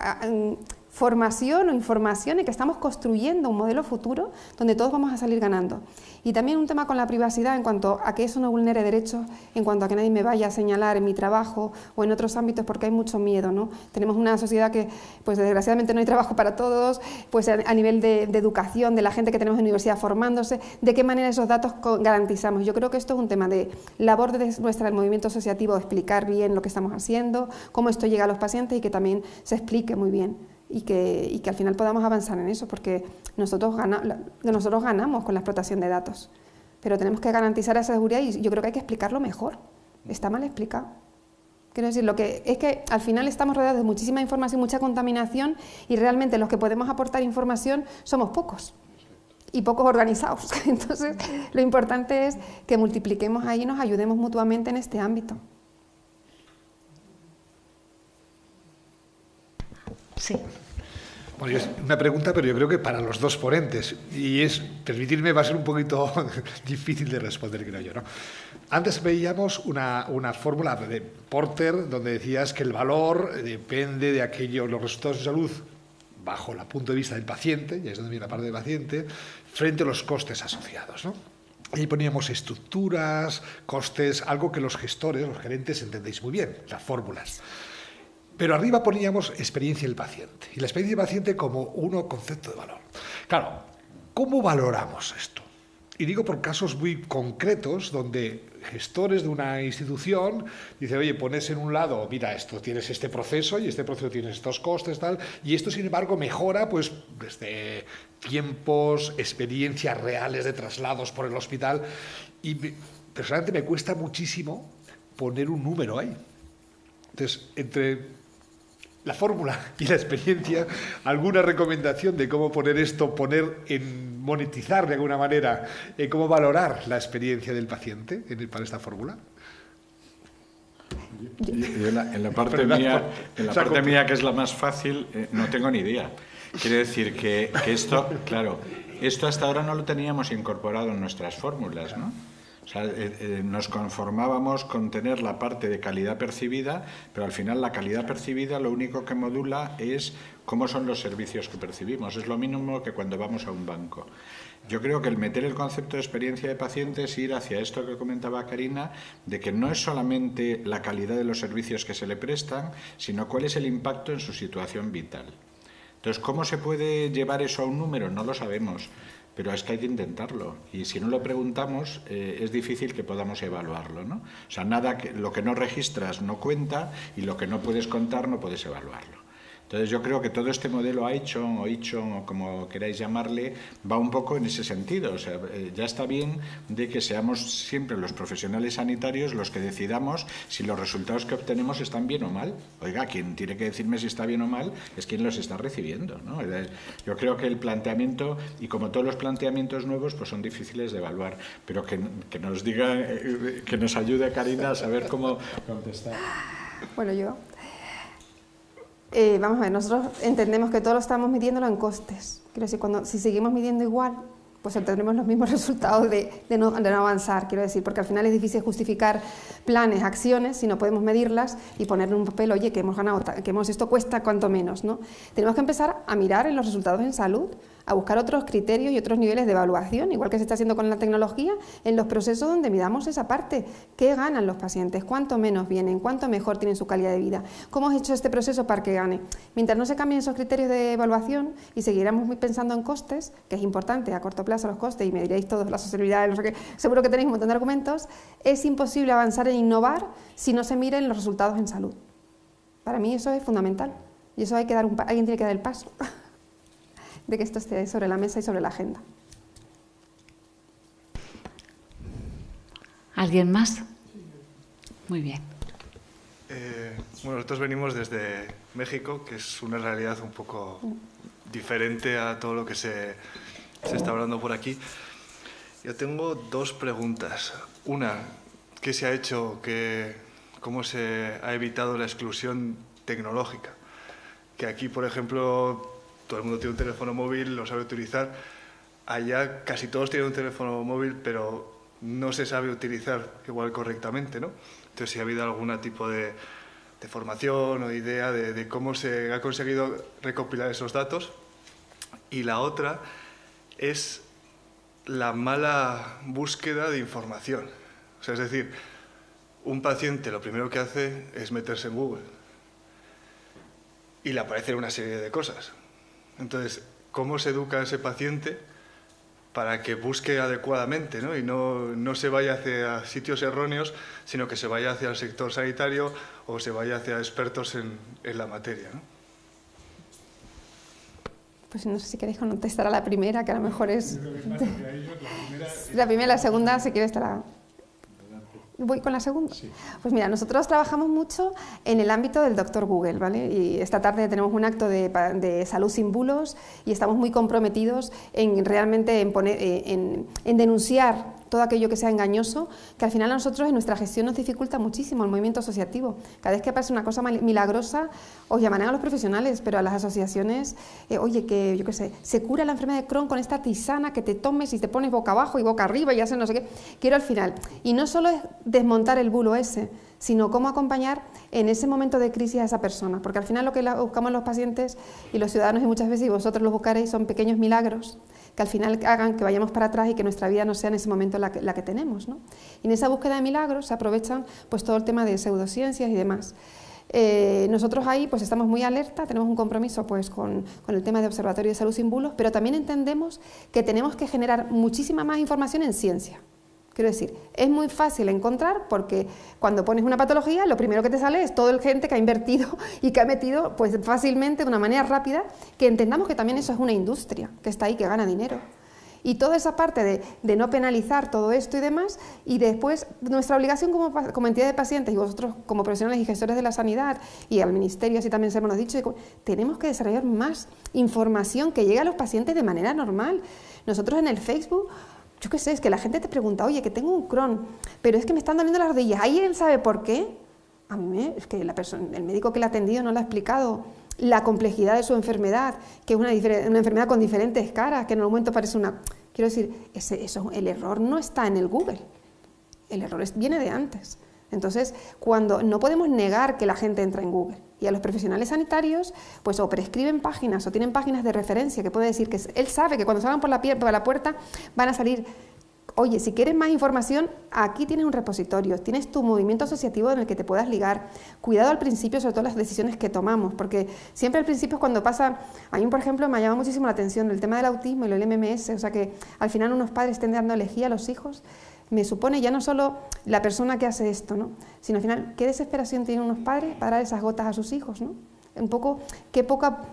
formación o información en que estamos construyendo un modelo futuro donde todos vamos a salir ganando. Y también un tema con la privacidad en cuanto a que eso no vulnere derechos, en cuanto a que nadie me vaya a señalar en mi trabajo o en otros ámbitos, porque hay mucho miedo, ¿no? Tenemos una sociedad que, pues desgraciadamente no hay trabajo para todos, pues a nivel de educación, de la gente que tenemos en universidad formándose, de qué manera esos datos garantizamos. Yo creo que esto es un tema de labor de nuestro movimiento asociativo, explicar bien lo que estamos haciendo, cómo esto llega a los pacientes y que también se explique muy bien. Y que al final podamos avanzar en eso, porque nosotros ganamos con la explotación de datos, pero tenemos que garantizar esa seguridad y yo creo que hay que explicarlo mejor. Está mal explicado. Quiero decir, lo que es que al final estamos rodeados de muchísima información, mucha contaminación, y realmente los que podemos aportar información somos pocos y pocos organizados. Entonces, lo importante es que multipliquemos ahí y nos ayudemos mutuamente en este ámbito. Sí. Bueno, es una pregunta, pero yo creo que para los dos ponentes, y es, permitirme, va a ser un poquito difícil de responder, creo yo, ¿no? Antes veíamos una fórmula de Porter donde decías que el valor depende de aquello, los resultados de salud bajo el punto de vista del paciente, y es donde viene la parte del paciente, frente a los costes asociados, ¿no? Ahí poníamos estructuras, costes, algo que los gestores, los gerentes entendéis muy bien, las fórmulas. Pero arriba poníamos experiencia del paciente, y la experiencia del paciente como un concepto de valor. Claro, ¿cómo valoramos esto? Y digo por casos muy concretos donde gestores de una institución dicen, oye, pones en un lado, mira, esto tienes este proceso y este proceso tienes estos costes, tal, y esto, sin embargo, mejora pues desde tiempos, experiencias reales de traslados por el hospital, y personalmente me cuesta muchísimo poner un número ahí. Entonces, entre la fórmula y la experiencia, ¿alguna recomendación de cómo poner esto, monetizar de alguna manera, cómo valorar la experiencia del paciente para esta fórmula? Yo en la parte mía, que es la más fácil, no tengo ni idea. Quiere decir que esto, claro, esto hasta ahora no lo teníamos incorporado en nuestras fórmulas, ¿no? O sea, nos conformábamos con tener la parte de calidad percibida, pero al final la calidad percibida lo único que modula es cómo son los servicios que percibimos. Es lo mínimo que cuando vamos a un banco. Yo creo que el meter el concepto de experiencia de paciente es ir hacia esto que comentaba Karina, de que no es solamente la calidad de los servicios que se le prestan, sino cuál es el impacto en su situación vital. Entonces, ¿cómo se puede llevar eso a un número? No lo sabemos. Pero es que hay que intentarlo, y si no lo preguntamos es difícil que podamos evaluarlo, ¿no? O sea, lo que no registras no cuenta, y lo que no puedes contar no puedes evaluarlo. Entonces yo creo que todo este modelo ICHON o como queráis llamarle, va un poco en ese sentido. O sea, ya está bien de que seamos siempre los profesionales sanitarios los que decidamos si los resultados que obtenemos están bien o mal. Oiga, quien tiene que decirme si está bien o mal es quien los está recibiendo, ¿no? Yo creo que el planteamiento, y como todos los planteamientos nuevos, pues son difíciles de evaluar, pero que nos diga, que nos ayude Karina a saber cómo contestar. Bueno, vamos a ver, nosotros entendemos que todo lo estamos midiéndolo en costes. Quiero decir, si seguimos midiendo igual, pues obtendremos los mismos resultados de no avanzar, quiero decir, porque al final es difícil justificar planes, acciones, si no podemos medirlas y poner en un papel, oye, que hemos ganado, esto cuesta cuanto menos, ¿no? Tenemos que empezar a mirar en los resultados en salud, a buscar otros criterios y otros niveles de evaluación, igual que se está haciendo con la tecnología, en los procesos donde midamos esa parte. ¿Qué ganan los pacientes? ¿Cuánto menos vienen? ¿Cuánto mejor tienen su calidad de vida? ¿Cómo has hecho este proceso para que gane? Mientras no se cambien esos criterios de evaluación y seguiremos pensando en costes, que es importante a corto plazo los costes, y me diréis todos la sostenibilidad, no sé qué, seguro que tenéis un montón de argumentos, es imposible avanzar en innovar si no se miren los resultados en salud. Para mí eso es fundamental, y eso alguien tiene que dar el paso de que esto esté sobre la mesa y sobre la agenda. ¿Alguien más? Muy bien. Bueno, nosotros venimos desde México, que es una realidad un poco diferente a todo lo que se está hablando por aquí. Yo tengo dos preguntas. Una, ¿qué se ha hecho? ¿Cómo se ha evitado la exclusión tecnológica? Que aquí, por ejemplo, todo el mundo tiene un teléfono móvil, lo sabe utilizar. Allá casi todos tienen un teléfono móvil, pero no se sabe utilizar igual correctamente, ¿no? Entonces, si ha habido algún tipo de formación o idea de cómo se ha conseguido recopilar esos datos. Y la otra es la mala búsqueda de información. O sea, es decir, un paciente lo primero que hace es meterse en Google y le aparecen una serie de cosas. Entonces, ¿cómo se educa a ese paciente para que busque adecuadamente, ¿no? Y no se vaya hacia sitios erróneos, sino que se vaya hacia el sector sanitario o se vaya hacia expertos en la materia, ¿no? Pues no sé si queréis contestar a la primera, que a lo mejor es... La primera y la segunda, si quieres, te la... ¿Voy con la segunda? Sí. Pues mira, nosotros trabajamos mucho en el ámbito del Dr. Google, ¿vale? Y esta tarde tenemos un acto de salud sin bulos y estamos muy comprometidos en realmente en denunciar todo aquello que sea engañoso, que al final a nosotros en nuestra gestión nos dificulta muchísimo el movimiento asociativo. Cada vez que aparece una cosa milagrosa, os llamarán a los profesionales, pero a las asociaciones, oye, que yo qué sé, se cura la enfermedad de Crohn con esta tisana que te tomes y te pones boca abajo y boca arriba y haces no sé qué. Quiero al final, y no solo es desmontar el bulo ese, sino cómo acompañar en ese momento de crisis a esa persona, porque al final lo que buscamos los pacientes y los ciudadanos, y muchas veces y vosotros los buscaréis, son pequeños milagros que al final hagan que vayamos para atrás y que nuestra vida no sea en ese momento la que tenemos, ¿no? Y en esa búsqueda de milagros se aprovechan pues todo el tema de pseudociencias y demás. Nosotros ahí pues estamos muy alerta, tenemos un compromiso pues con el tema de Observatorio de Salud sin Bulos, pero también entendemos que tenemos que generar muchísima más información en ciencia. Quiero decir, es muy fácil encontrar porque cuando pones una patología, lo primero que te sale es toda la gente que ha invertido y que ha metido pues fácilmente, de una manera rápida, que entendamos que también eso es una industria que está ahí, que gana dinero. Y toda esa parte de no penalizar todo esto y demás, y después nuestra obligación como entidad de pacientes y vosotros como profesionales y gestores de la sanidad y al ministerio, así también se hemos dicho, tenemos que desarrollar más información que llegue a los pacientes de manera normal. Nosotros en el Facebook, yo qué sé, es que la gente te pregunta, oye, que tengo un Crohn, pero es que me están doliendo las rodillas, ¿ahí él sabe por qué? A mí es que el médico que le ha atendido no le ha explicado la complejidad de su enfermedad, que es una enfermedad con diferentes caras, que en el momento parece una... Quiero decir, el error no está en el Google, el error viene de antes. Entonces, cuando no podemos negar que la gente entra en Google, y a los profesionales sanitarios, pues o prescriben páginas o tienen páginas de referencia que puede decir que él sabe que cuando salgan por la puerta van a salir. Oye, si quieres más información, aquí tienes un repositorio, tienes tu movimiento asociativo en el que te puedas ligar. Cuidado al principio, sobre todo las decisiones que tomamos, porque siempre al principio es cuando pasa... A mí, por ejemplo, me llama muchísimo la atención el tema del autismo y el MMS, o sea que al final unos padres estén dando elegía a los hijos. Me supone ya no solo la persona que hace esto, ¿no? Sino al final, qué desesperación tienen unos padres para dar esas gotas a sus hijos, ¿no? Un poco, qué poca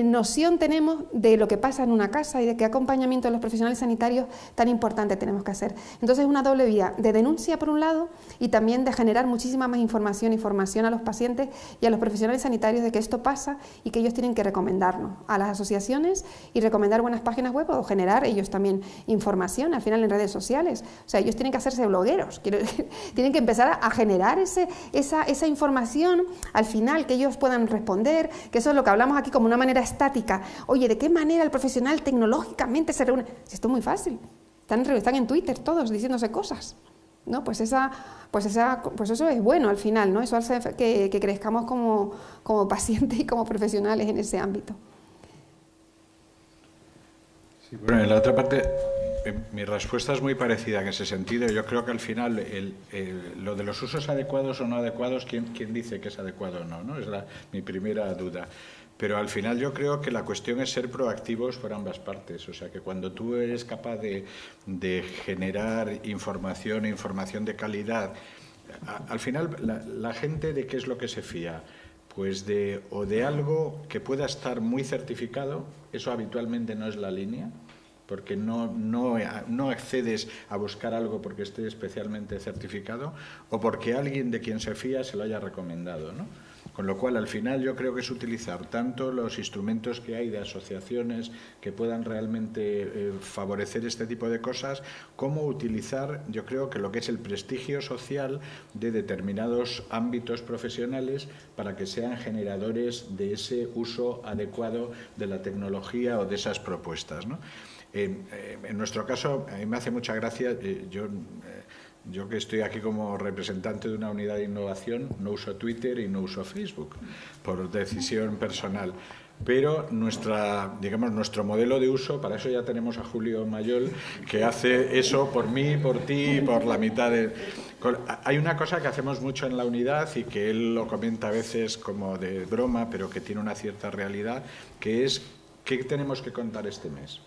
noción tenemos de lo que pasa en una casa y de qué acompañamiento de los profesionales sanitarios tan importante tenemos que hacer. Entonces es una doble vía de denuncia por un lado y también de generar muchísima más información y formación a los pacientes y a los profesionales sanitarios de que esto pasa y que ellos tienen que recomendarnos a las asociaciones y recomendar buenas páginas web o generar ellos también información al final en redes sociales. O sea, ellos tienen que hacerse blogueros, tienen que empezar a generar esa información al final que ellos puedan responder, que eso es lo que hablamos aquí como una manera estática. Oye, ¿de qué manera el profesional tecnológicamente se reúne? Esto es muy fácil. Están en Twitter todos diciéndose cosas, ¿no? Pues eso es bueno al final, ¿no? Eso hace que crezcamos como pacientes y como profesionales en ese ámbito. Sí, bueno, en la otra parte, mi respuesta es muy parecida en ese sentido. Yo creo que al final lo de los usos adecuados o no adecuados, ¿quién dice que es adecuado o no? ¿No? Es mi primera duda. Pero al final yo creo que la cuestión es ser proactivos por ambas partes. O sea, que cuando tú eres capaz de generar información de calidad, al final la gente ¿de qué es lo que se fía? Pues de algo que pueda estar muy certificado, eso habitualmente no es la línea, porque no accedes a buscar algo porque esté especialmente certificado o porque alguien de quien se fía se lo haya recomendado, ¿no? Con lo cual, al final, yo creo que es utilizar tanto los instrumentos que hay de asociaciones que puedan realmente favorecer este tipo de cosas, como utilizar, yo creo que lo que es el prestigio social de determinados ámbitos profesionales para que sean generadores de ese uso adecuado de la tecnología o de esas propuestas, ¿no? En nuestro caso, a mí me hace mucha gracia, yo que estoy aquí como representante de una unidad de innovación, no uso Twitter y no uso Facebook, por decisión personal. Pero nuestro modelo de uso, para eso ya tenemos a Julio Mayol, que hace eso por mí, por ti, por la mitad de... Hay una cosa que hacemos mucho en la unidad y que él lo comenta a veces como de broma, pero que tiene una cierta realidad, que es ¿qué tenemos que contar este mes?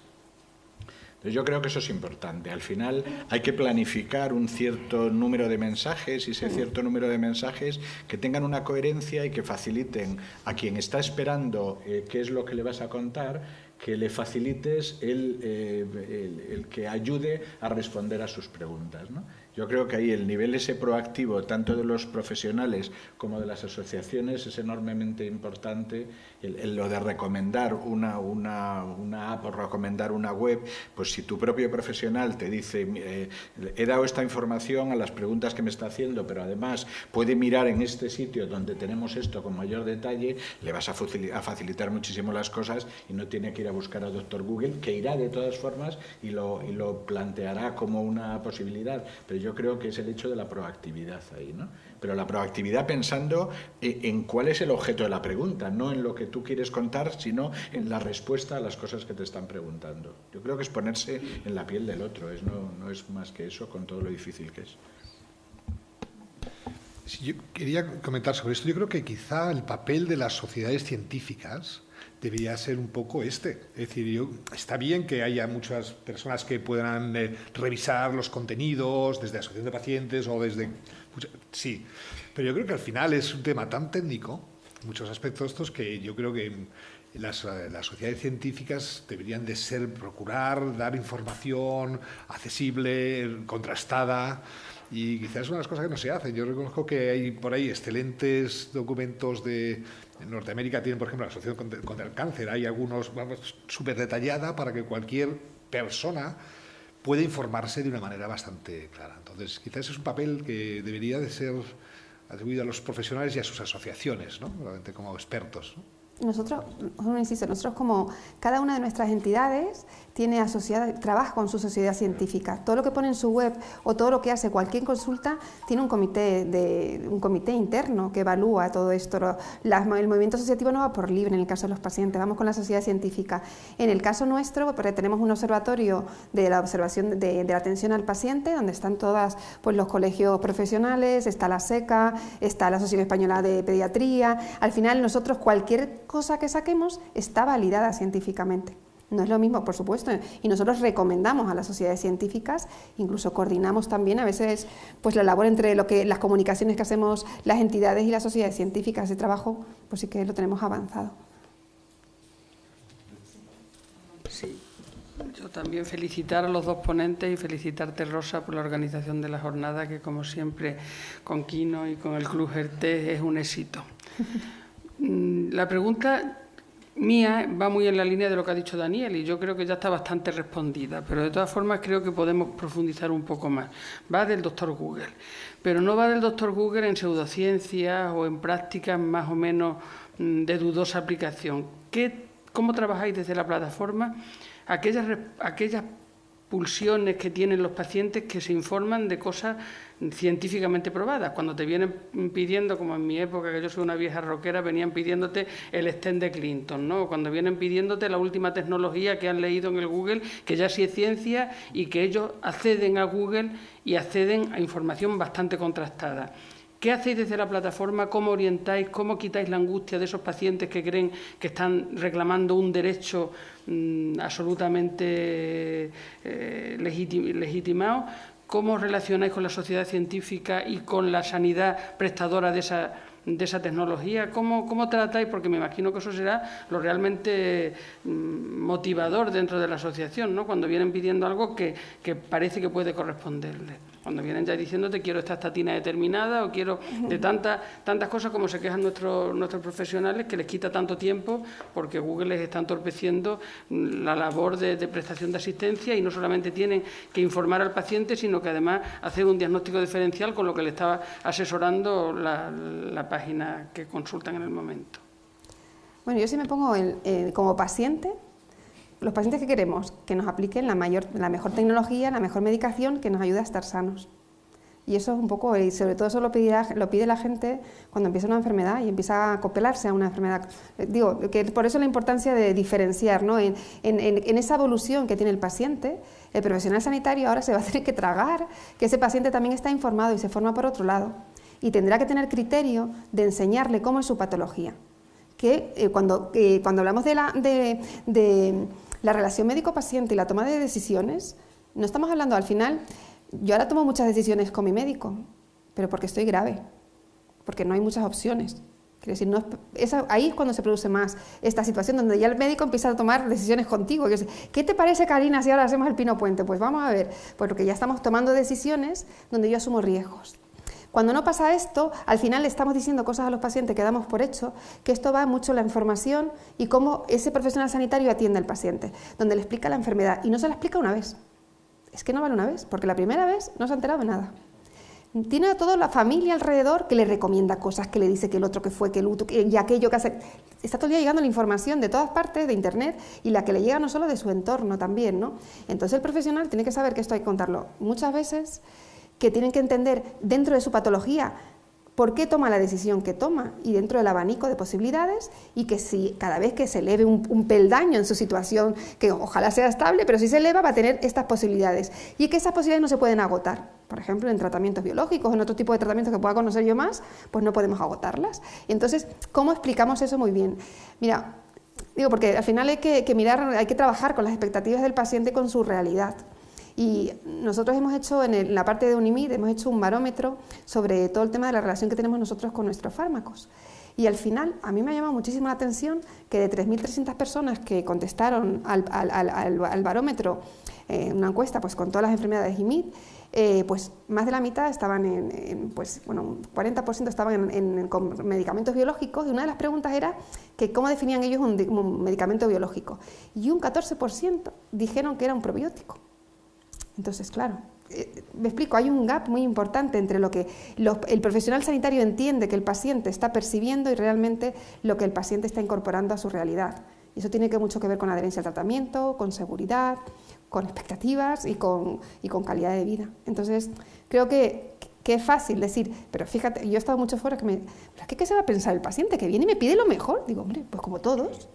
Yo creo que eso es importante. Al final hay que planificar un cierto número de mensajes y ese cierto número de mensajes que tengan una coherencia y que faciliten a quien está esperando qué es lo que le vas a contar, que le facilites el que ayude a responder a sus preguntas, ¿no? Yo creo que ahí el nivel ese proactivo, tanto de los profesionales como de las asociaciones, es enormemente importante. Lo de recomendar una app o recomendar una web, pues si tu propio profesional te dice, he dado esta información a las preguntas que me está haciendo, pero además puede mirar en este sitio donde tenemos esto con mayor detalle, le vas a facilitar muchísimo las cosas y no tiene que ir a buscar a Dr. Google, que irá de todas formas y lo planteará como una posibilidad. Pero yo creo que es el hecho de la proactividad ahí, ¿no? Pero la proactividad pensando en cuál es el objeto de la pregunta, no en lo que tú quieres contar, sino en la respuesta a las cosas que te están preguntando. Yo creo que es ponerse en la piel del otro, no es más que eso, con todo lo difícil que es. Sí, yo quería comentar sobre esto. Yo creo que quizá el papel de las sociedades científicas debería ser un poco este. Es decir, está bien que haya muchas personas que puedan revisar los contenidos desde la asociación de pacientes o desde... Sí, pero yo creo que al final es un tema tan técnico, en muchos aspectos estos, que yo creo que las sociedades científicas deberían de procurar dar información accesible, contrastada, y quizás es una de las cosas que no se hacen. Yo reconozco que hay por ahí excelentes documentos en Norteamérica tienen, por ejemplo, la Asociación contra el Cáncer. Hay algunos, súper detallada para que cualquier persona pueda informarse de una manera bastante clara. Entonces, quizás es un papel que debería de ser atribuido a los profesionales y a sus asociaciones, ¿no? Realmente como expertos, ¿no? Nosotros como cada una de nuestras entidades tiene trabaja con su sociedad científica. Todo lo que pone en su web o todo lo que hace cualquier consulta tiene un comité interno que evalúa todo esto. El movimiento asociativo no va por libre en el caso de los pacientes, vamos con la sociedad científica. En el caso nuestro, porque tenemos un observatorio de la observación de la atención al paciente, donde están todas pues, los colegios profesionales, está la SECA, está la Asociación Española de Pediatría. Al final nosotros cualquier cosa que saquemos está validada científicamente. No es lo mismo, por supuesto, y nosotros recomendamos a las sociedades científicas, incluso coordinamos también a veces pues la labor entre las comunicaciones que hacemos las entidades y las sociedades científicas. Ese trabajo pues sí que lo tenemos avanzado. Sí, yo también felicitar a los dos ponentes y felicitarte, Rosa, por la organización de la jornada, que como siempre con Quino y con el Club GERTE es un éxito. La pregunta mía va muy en la línea de lo que ha dicho Daniel y yo creo que ya está bastante respondida, pero de todas formas creo que podemos profundizar un poco más. Va del doctor Google, pero no va del doctor Google en pseudociencias o en prácticas más o menos de dudosa aplicación. ¿Cómo trabajáis desde la plataforma aquellas pulsiones que tienen los pacientes que se informan de cosas científicamente probadas? Cuando te vienen pidiendo, como en mi época, que yo soy una vieja rockera, venían pidiéndote el stent de Clinton, ¿no? Cuando vienen pidiéndote la última tecnología que han leído en el Google, que ya sí es ciencia y que ellos acceden a Google y acceden a información bastante contrastada. ¿Qué hacéis desde la plataforma? ¿Cómo orientáis? ¿Cómo quitáis la angustia de esos pacientes que creen que están reclamando un derecho absolutamente legitimado? ¿Cómo relacionáis con la sociedad científica y con la sanidad prestadora de esa tecnología? ¿Cómo tratáis? Porque me imagino que eso será lo realmente motivador dentro de la asociación, ¿no? Cuando vienen pidiendo algo que parece que puede corresponderle. Cuando vienen ya diciéndote quiero esta estatina determinada o quiero de tantas cosas como se quejan nuestros profesionales, que les quita tanto tiempo porque Google les está entorpeciendo la labor de prestación de asistencia, y no solamente tienen que informar al paciente, sino que además hacer un diagnóstico diferencial con lo que le estaba asesorando la página que consultan en el momento. Bueno, yo sí me pongo como paciente. Los pacientes que queremos que nos apliquen la mejor tecnología, la mejor medicación que nos ayude a estar sanos. Y eso es un poco, y sobre todo eso lo pide la gente cuando empieza una enfermedad y empieza a acoplarse a una enfermedad. Digo, que por eso la importancia de diferenciar, ¿no? En esa evolución que tiene el paciente, el profesional sanitario ahora se va a tener que tragar que ese paciente también está informado y se forma por otro lado. Y tendrá que tener criterio de enseñarle cómo es su patología. Que cuando hablamos de la relación médico-paciente y la toma de decisiones, no estamos hablando al final. Yo ahora tomo muchas decisiones con mi médico, pero porque estoy grave, porque no hay muchas opciones. Quiero decir, ahí es cuando se produce más esta situación, donde ya el médico empieza a tomar decisiones contigo. ¿Qué te parece, Karina, si ahora hacemos el pino puente? Pues vamos a ver, porque ya estamos tomando decisiones donde yo asumo riesgos. Cuando no pasa esto, al final le estamos diciendo cosas a los pacientes que damos por hecho, que esto va mucho en la información y cómo ese profesional sanitario atiende al paciente, donde le explica la enfermedad, y no se la explica una vez. Es que no vale una vez, porque la primera vez no se ha enterado de nada. Tiene a toda la familia alrededor que le recomienda cosas, que le dice que el otro que fue, que el otro, y aquello que hace. Está todo el día llegando la información de todas partes, de internet, y la que le llega no solo de su entorno también, ¿no? Entonces el profesional tiene que saber que esto hay que contarlo muchas veces, que tienen que entender dentro de su patología por qué toma la decisión que toma y dentro del abanico de posibilidades, y que si cada vez que se eleve un peldaño en su situación, que ojalá sea estable, pero si se eleva va a tener estas posibilidades, y que esas posibilidades no se pueden agotar. Por ejemplo, en tratamientos biológicos, en otro tipo de tratamientos que pueda conocer yo más, pues no podemos agotarlas. Entonces, ¿cómo explicamos eso muy bien? Mira, digo, porque al final hay que mirar, hay que trabajar con las expectativas del paciente, con su realidad. Y nosotros hemos hecho, en la parte de Unimid, hemos hecho un barómetro sobre todo el tema de la relación que tenemos nosotros con nuestros fármacos. Y al final, a mí me ha llamado muchísimo la atención que de 3.300 personas que contestaron al barómetro, una encuesta pues, con todas las enfermedades IMID, pues más de la mitad estaban pues, bueno, un 40% estaban con medicamentos biológicos, y una de las preguntas era que cómo definían ellos un medicamento biológico. Y un 14% dijeron que era un probiótico. Entonces, claro, me explico, hay un gap muy importante entre lo que el profesional sanitario entiende que el paciente está percibiendo y realmente lo que el paciente está incorporando a su realidad. Y eso tiene mucho que ver con adherencia al tratamiento, con seguridad, con expectativas y con calidad de vida. Entonces, creo que es fácil decir, pero fíjate, yo he estado mucho fuera pero ¿qué se va a pensar el paciente que viene y me pide lo mejor? Digo, hombre, pues como todos,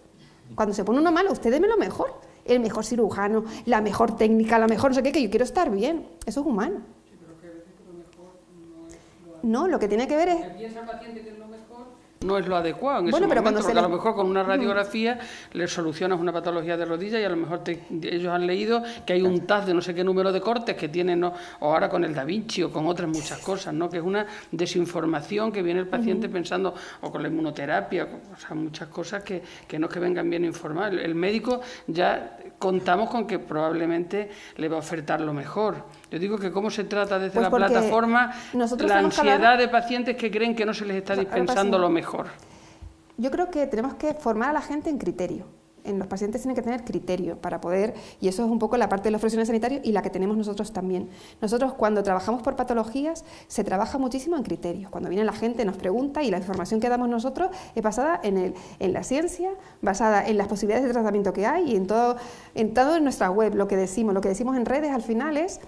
cuando se pone uno malo, usted deme lo mejor. El mejor cirujano, la mejor técnica, la mejor no sé qué, que yo quiero estar bien. Eso es humano. Sí, pero que a veces lo mejor no, lo que tiene que ver es... piensa el paciente que es lo mejor, no es lo adecuado en bueno, ese pero momento, porque a lo mejor con una Mm. radiografía le solucionas una patología de rodilla y a lo mejor ellos han leído que hay un TAS de no sé qué número de cortes que tienen, ¿no? O ahora con el Da Vinci o con otras muchas cosas, ¿no? Que es una desinformación que viene el paciente pensando, o con la inmunoterapia, o sea, muchas cosas que no es que vengan bien informados. El médico ya contamos con que probablemente le va a ofertar lo mejor. Yo digo que cómo se trata desde Pues la porque plataforma nosotros la tenemos que ansiedad hablar- de pacientes que creen que no se les está dispensando lo mejor. Yo creo que tenemos que formar a la gente en criterio. En los pacientes tienen que tener criterio para poder, y eso es un poco la parte de los profesionales sanitarios y la que tenemos nosotros también. Nosotros cuando trabajamos por patologías se trabaja muchísimo en criterios. Cuando viene la gente nos pregunta y la información que damos nosotros es basada en la ciencia, basada en las posibilidades de tratamiento que hay y en todo en nuestra web. Lo que decimos en redes al final es: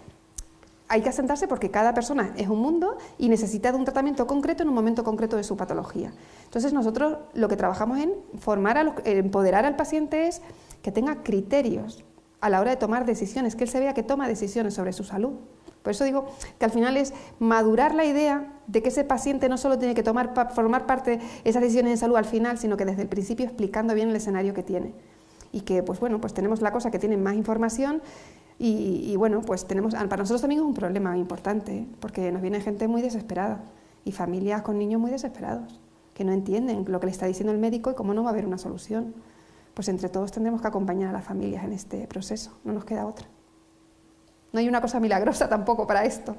hay que asentarse porque cada persona es un mundo y necesita de un tratamiento concreto en un momento concreto de su patología. Entonces nosotros lo que trabajamos en empoderar al paciente es que tenga criterios a la hora de tomar decisiones, que él se vea que toma decisiones sobre su salud. Por eso digo que al final es madurar la idea de que ese paciente no solo tiene que formar parte de esas decisiones de salud al final, sino que desde el principio explicando bien el escenario que tiene. Y que pues bueno, pues tenemos la cosa que tiene más información. Y bueno, pues para nosotros también es un problema importante, porque nos viene gente muy desesperada y familias con niños muy desesperados, que no entienden lo que le está diciendo el médico y cómo no va a haber una solución. Pues entre todos tendremos que acompañar a las familias en este proceso, no nos queda otra. No hay una cosa milagrosa tampoco para esto.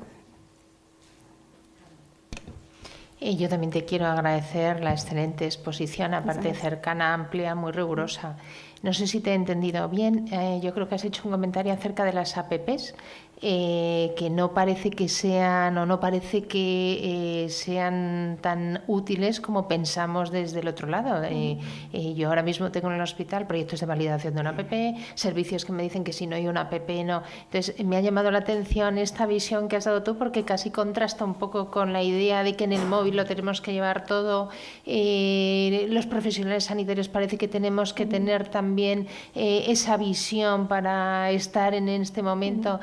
Yo también te quiero agradecer la excelente exposición, aparte cercana, amplia, muy rigurosa. No sé si te he entendido bien, yo creo que has hecho un comentario acerca de las APPs, que no parece que sean o no parece que sean tan útiles como pensamos desde el otro lado. Yo ahora mismo tengo en el hospital proyectos de validación de una APP, servicios que me dicen que si no hay una APP no. Entonces me ha llamado la atención esta visión que has dado tú, porque casi contrasta un poco con la idea de que en el móvil lo tenemos que llevar todo. Los profesionales sanitarios parece que tenemos que tener también esa visión para estar en este momento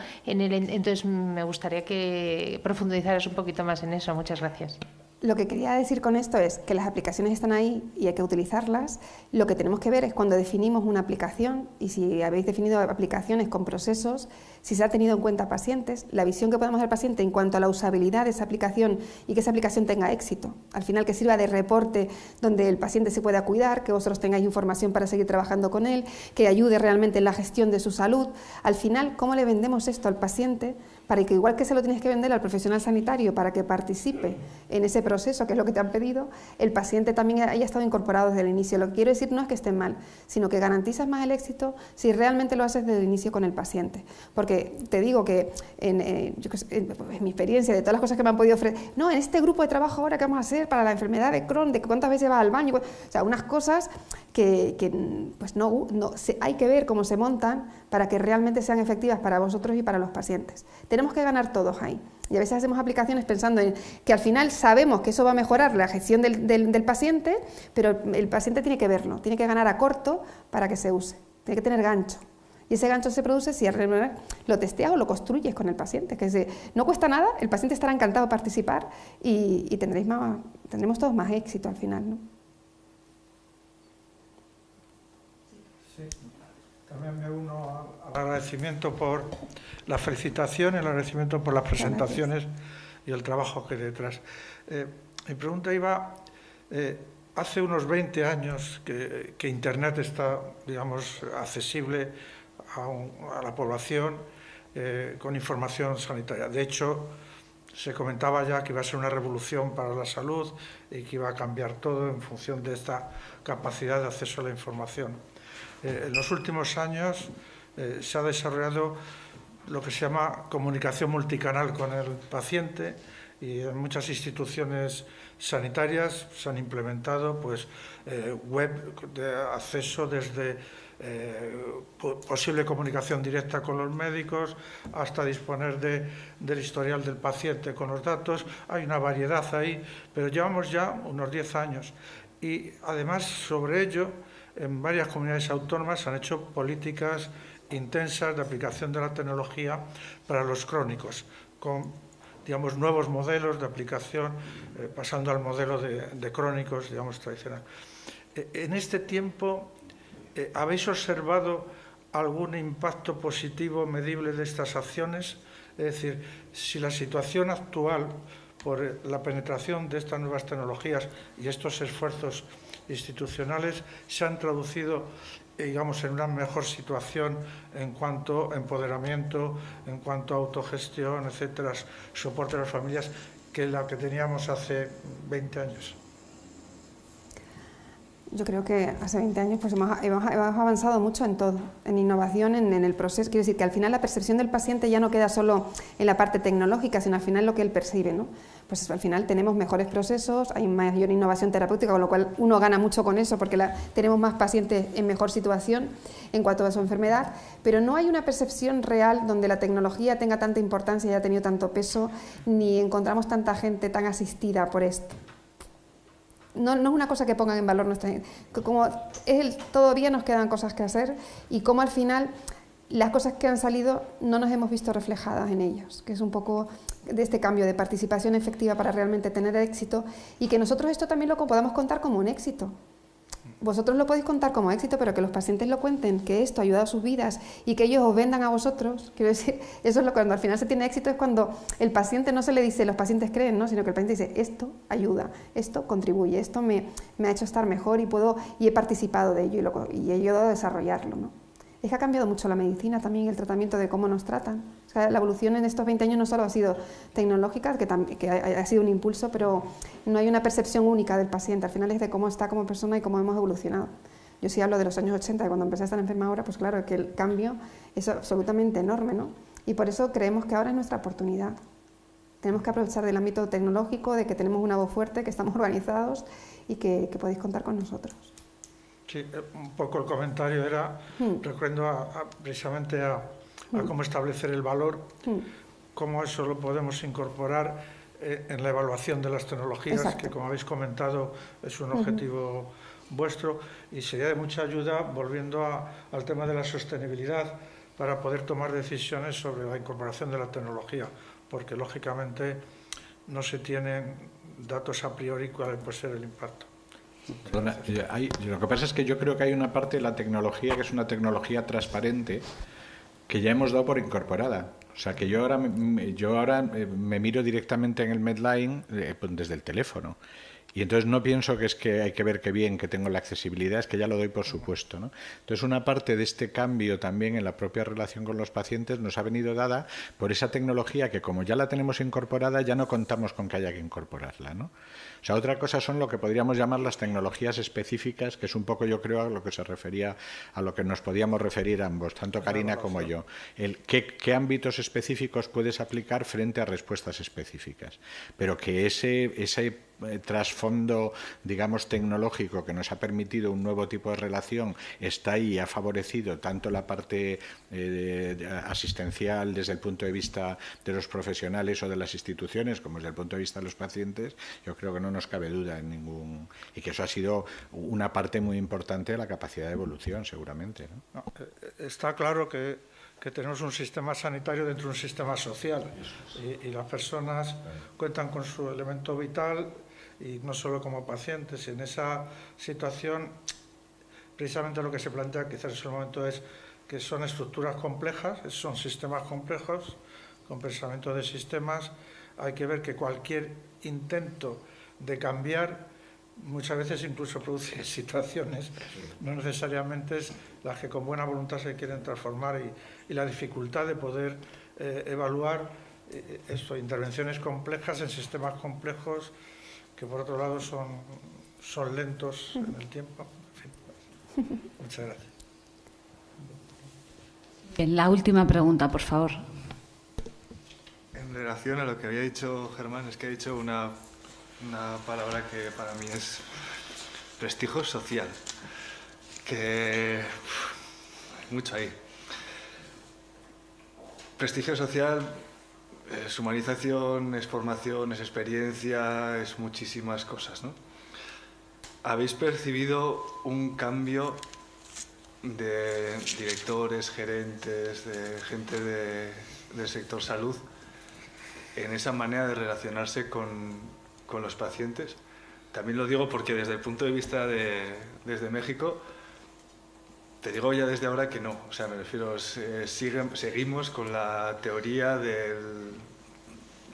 entonces me gustaría que profundizaras un poquito más en eso. Muchas gracias. Lo que quería decir con esto es que las aplicaciones están ahí y hay que utilizarlas. Lo que tenemos que ver es cuando definimos una aplicación, y si habéis definido aplicaciones con procesos, si se ha tenido en cuenta pacientes, la visión que podemos dar al paciente en cuanto a la usabilidad de esa aplicación y que esa aplicación tenga éxito. Al final, que sirva de reporte donde el paciente se pueda cuidar, que vosotros tengáis información para seguir trabajando con él, que ayude realmente en la gestión de su salud. Al final, ¿cómo le vendemos esto al paciente? Para que, igual que se lo tienes que vender al profesional sanitario para que participe en ese proceso, que es lo que te han pedido, el paciente también haya estado incorporado desde el inicio. Lo que quiero decir no es que esté mal, sino que garantizas más el éxito si realmente lo haces desde el inicio con el paciente. Porque te digo que en mi experiencia, de todas las cosas que me han podido ofrecer, no, en este grupo de trabajo ahora que vamos a hacer para la enfermedad de Crohn, de cuántas veces vas al baño, o sea, unas cosas que pues hay que ver cómo se montan para que realmente sean efectivas para vosotros y para los pacientes. Tenemos que ganar todos ahí. Y a veces hacemos aplicaciones pensando en que al final sabemos que eso va a mejorar la gestión del paciente, pero el paciente tiene que verlo, tiene que ganar a corto para que se use, tiene que tener gancho. Y ese gancho se produce si lo testeas o lo construyes con el paciente, que no cuesta nada, el paciente estará encantado de participar y tendremos todos más éxito al final, ¿no? Sí, también me uno al agradecimiento por la felicitación, el agradecimiento por las presentaciones y el trabajo que hay detrás. Mi pregunta iba, hace unos 20 años que Internet está, digamos, accesible a la población con información sanitaria. De hecho, se comentaba ya que iba a ser una revolución para la salud y que iba a cambiar todo en función de esta capacidad de acceso a la información. En los últimos años se ha desarrollado lo que se llama comunicación multicanal con el paciente, y en muchas instituciones sanitarias se han implementado pues, web de acceso desde posible comunicación directa con los médicos hasta disponer del historial del paciente con los datos. Hay una variedad ahí, pero llevamos ya unos 10 años y además sobre ello en varias comunidades autónomas se han hecho políticas intensas de aplicación de la tecnología para los crónicos, con, digamos, nuevos modelos de aplicación, pasando al modelo de crónicos, digamos, tradicional. En este tiempo, ¿habéis observado algún impacto positivo medible de estas acciones? Es decir, si la situación actual, por la penetración de estas nuevas tecnologías y estos esfuerzos institucionales, se han traducido, digamos, en una mejor situación en cuanto a empoderamiento, en cuanto a autogestión, etcétera, soporte a las familias, que la que teníamos hace 20 años. Yo creo que hace 20 años pues hemos avanzado mucho en todo, en innovación, en el proceso. Quiero decir que al final la percepción del paciente ya no queda solo en la parte tecnológica, sino al final lo que él percibe, ¿no? Pues al final tenemos mejores procesos, hay mayor innovación terapéutica, con lo cual uno gana mucho con eso porque tenemos más pacientes en mejor situación en cuanto a su enfermedad, pero no hay una percepción real donde la tecnología tenga tanta importancia y haya tenido tanto peso, ni encontramos tanta gente tan asistida por esto. No es una cosa que pongan en valor nuestra gente. Como todavía nos quedan cosas que hacer y como al final las cosas que han salido no nos hemos visto reflejadas en ellos, que es un poco de este cambio de participación efectiva para realmente tener éxito y que nosotros esto también lo podamos contar como un éxito. Vosotros lo podéis contar como éxito, pero que los pacientes lo cuenten, que esto ha ayudado a sus vidas y que ellos os vendan a vosotros. Quiero decir, eso es cuando al final se tiene éxito, es cuando el paciente no se le dice, los pacientes creen, ¿no? Sino que el paciente dice, esto ayuda, esto contribuye, esto me ha hecho estar mejor y he participado de ello y he ayudado a desarrollarlo, ¿no? Es que ha cambiado mucho la medicina también, el tratamiento de cómo nos tratan. O sea, la evolución en estos 20 años no solo ha sido tecnológica, que ha sido un impulso, pero no hay una percepción única del paciente. Al final es de cómo está como persona y cómo hemos evolucionado. Yo sí hablo de los años 80, y cuando empecé a estar enferma ahora, pues claro, que el cambio es absolutamente enorme, ¿no? Y por eso creemos que ahora es nuestra oportunidad. Tenemos que aprovechar del ámbito tecnológico, de que tenemos una voz fuerte, que estamos organizados y que podéis contar con nosotros. Sí, un poco el comentario era, recurriendo precisamente a cómo establecer el valor, cómo eso lo podemos incorporar en la evaluación de las tecnologías, exacto, que como habéis comentado es un objetivo vuestro, y sería de mucha ayuda, volviendo al tema de la sostenibilidad, para poder tomar decisiones sobre la incorporación de la tecnología, porque lógicamente no se tienen datos a priori cuál puede ser el impacto. Lo que pasa es que yo creo que hay una parte de la tecnología que es una tecnología transparente que ya hemos dado por incorporada. O sea, que yo ahora me miro directamente en el Medline desde el teléfono. Y entonces no pienso que es que hay que ver qué bien que tengo la accesibilidad, es que ya lo doy por supuesto, ¿no? Entonces una parte de este cambio también en la propia relación con los pacientes nos ha venido dada por esa tecnología que como ya la tenemos incorporada ya no contamos con que haya que incorporarla, ¿no? O sea, otra cosa son lo que podríamos llamar las tecnologías específicas, que es un poco yo creo a lo que se refería, a lo que nos podíamos referir ambos, tanto Karina como yo. ¿Qué ámbitos específicos puedes aplicar frente a respuestas específicas? Pero que ese trasfondo, digamos, tecnológico que nos ha permitido un nuevo tipo de relación está ahí y ha favorecido tanto la parte asistencial desde el punto de vista de los profesionales o de las instituciones como desde el punto de vista de los pacientes. Yo creo que no nos cabe duda en ningún... y que eso ha sido una parte muy importante de la capacidad de evolución, seguramente, ¿no? Está claro que tenemos un sistema sanitario dentro de un sistema social y las personas cuentan con su elemento vital y no solo como pacientes. Y en esa situación, precisamente lo que se plantea quizás en ese momento es que son estructuras complejas, son sistemas complejos, con pensamiento de sistemas. Hay que ver que cualquier intento de cambiar muchas veces incluso produce situaciones, no necesariamente es las que con buena voluntad se quieren transformar y la dificultad de poder evaluar intervenciones complejas en sistemas complejos que por otro lado son lentos en el tiempo. En fin. Muchas gracias. En la última pregunta, por favor. En relación a lo que había dicho Germán, es que ha dicho una palabra que para mí es prestigio social, que mucho ahí. Prestigio social es humanización, es formación, es experiencia, es muchísimas cosas, ¿no? ¿Habéis percibido un cambio de directores, gerentes, de gente del sector salud en esa manera de relacionarse con los pacientes? También lo digo porque desde el punto de vista desde México, te digo ya desde ahora que no. O sea, me refiero, seguimos con la teoría del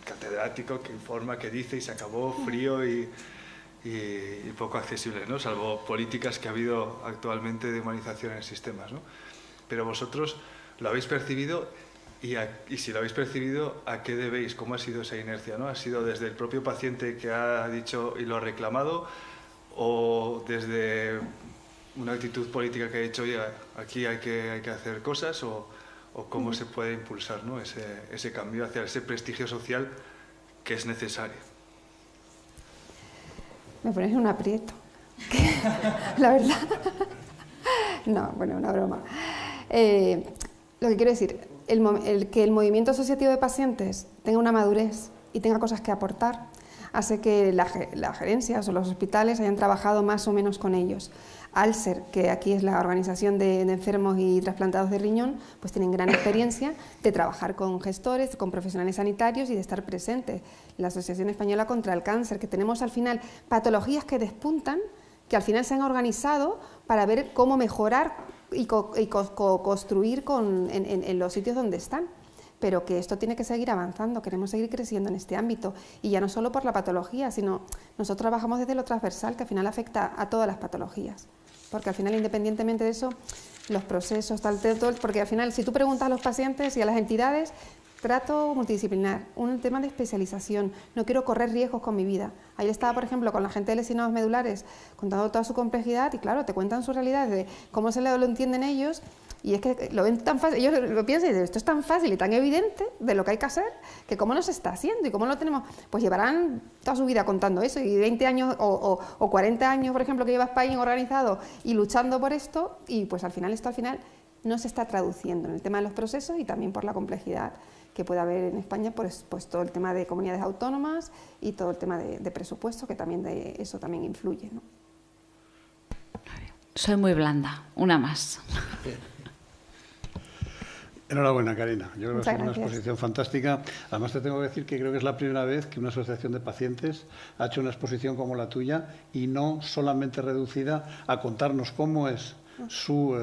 catedrático que informa, que dice y se acabó, frío y poco accesible, ¿no? Salvo políticas que ha habido actualmente de humanización en sistemas, ¿no? Pero vosotros lo habéis percibido. Y si lo habéis percibido, ¿a qué debéis? ¿Cómo ha sido esa inercia, ¿no? ¿Ha sido desde el propio paciente que ha dicho y lo ha reclamado? ¿O desde una actitud política que ha dicho, oye, aquí hay que hacer cosas? ¿O cómo se puede impulsar, ¿no? ese cambio hacia ese prestigio social que es necesario? Me pones en un aprieto. La verdad. No, bueno, una broma. Lo que quiero decir... que el movimiento asociativo de pacientes tenga una madurez y tenga cosas que aportar hace que las gerencias o los hospitales hayan trabajado más o menos con ellos. Alser, que aquí es la organización de enfermos y trasplantados de riñón, pues tienen gran experiencia de trabajar con gestores, con profesionales sanitarios y de estar presentes. La Asociación Española contra el Cáncer, que tenemos al final patologías que despuntan, que al final se han organizado para ver cómo mejorar y construir en los sitios donde están, pero que esto tiene que seguir avanzando, queremos seguir creciendo en este ámbito, y ya no solo por la patología, sino nosotros trabajamos desde lo transversal, que al final afecta a todas las patologías, porque al final, independientemente de eso, los procesos, porque al final, si tú preguntas a los pacientes y a las entidades, trato multidisciplinar, un tema de especialización, no quiero correr riesgos con mi vida. Ayer estaba, por ejemplo, con la gente de lesionados medulares contando toda su complejidad y claro, te cuentan su realidad de cómo se lo entienden ellos y es que lo ven tan fácil, ellos lo piensan y dicen, esto es tan fácil y tan evidente de lo que hay que hacer, que cómo no se está haciendo y cómo lo tenemos, pues llevarán toda su vida contando eso y 20 años o 40 años, por ejemplo, que lleva España organizado y luchando por esto y pues al final no se está traduciendo en el tema de los procesos y también por la complejidad que puede haber en España, pues todo el tema de comunidades autónomas y todo el tema de presupuesto, que también eso también influye, ¿no? Soy muy blanda, una más. Enhorabuena, Karina. Yo creo que ha sido una gracias. exposición fantástica. Además, te tengo que decir que creo que es la primera vez que una asociación de pacientes ha hecho una exposición como la tuya y no solamente reducida a contarnos cómo es su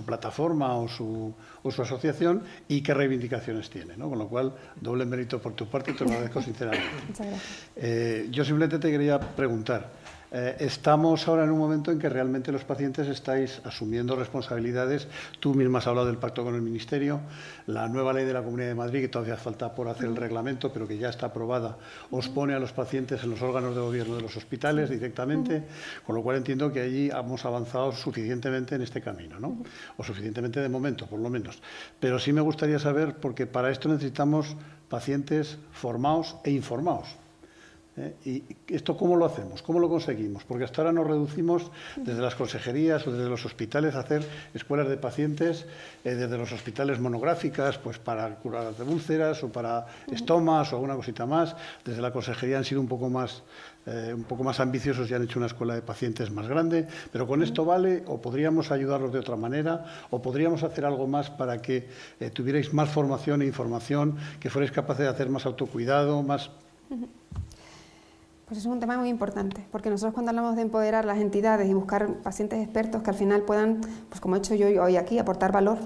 plataforma o su asociación y qué reivindicaciones tiene, ¿no? Con lo cual, doble mérito por tu parte y te lo agradezco sinceramente. Muchas gracias. Yo simplemente te quería preguntar. Estamos ahora en un momento en que realmente los pacientes estáis asumiendo responsabilidades. Tú misma has hablado del pacto con el Ministerio, la nueva ley de la Comunidad de Madrid, que todavía falta por hacer el reglamento, pero que ya está aprobada, os pone a los pacientes en los órganos de gobierno de los hospitales directamente, con lo cual entiendo que allí hemos avanzado suficientemente en este camino, ¿no? O suficientemente de momento, por lo menos. Pero sí me gustaría saber, porque para esto necesitamos pacientes formados e informados. ¿Y esto cómo lo hacemos? ¿Cómo lo conseguimos? Porque hasta ahora nos reducimos desde las consejerías o desde los hospitales a hacer escuelas de pacientes, desde los hospitales monográficas, pues para curar de úlceras o para estomas o alguna cosita más. Desde la consejería han sido un poco más ambiciosos y han hecho una escuela de pacientes más grande. Pero con esto vale, o podríamos ayudarlos de otra manera, o podríamos hacer algo más para que tuvierais más formación e información, que fuerais capaces de hacer más autocuidado, más... Pues es un tema muy importante, porque nosotros cuando hablamos de empoderar las entidades y buscar pacientes expertos que al final puedan, pues como he hecho yo hoy aquí, aportar valor.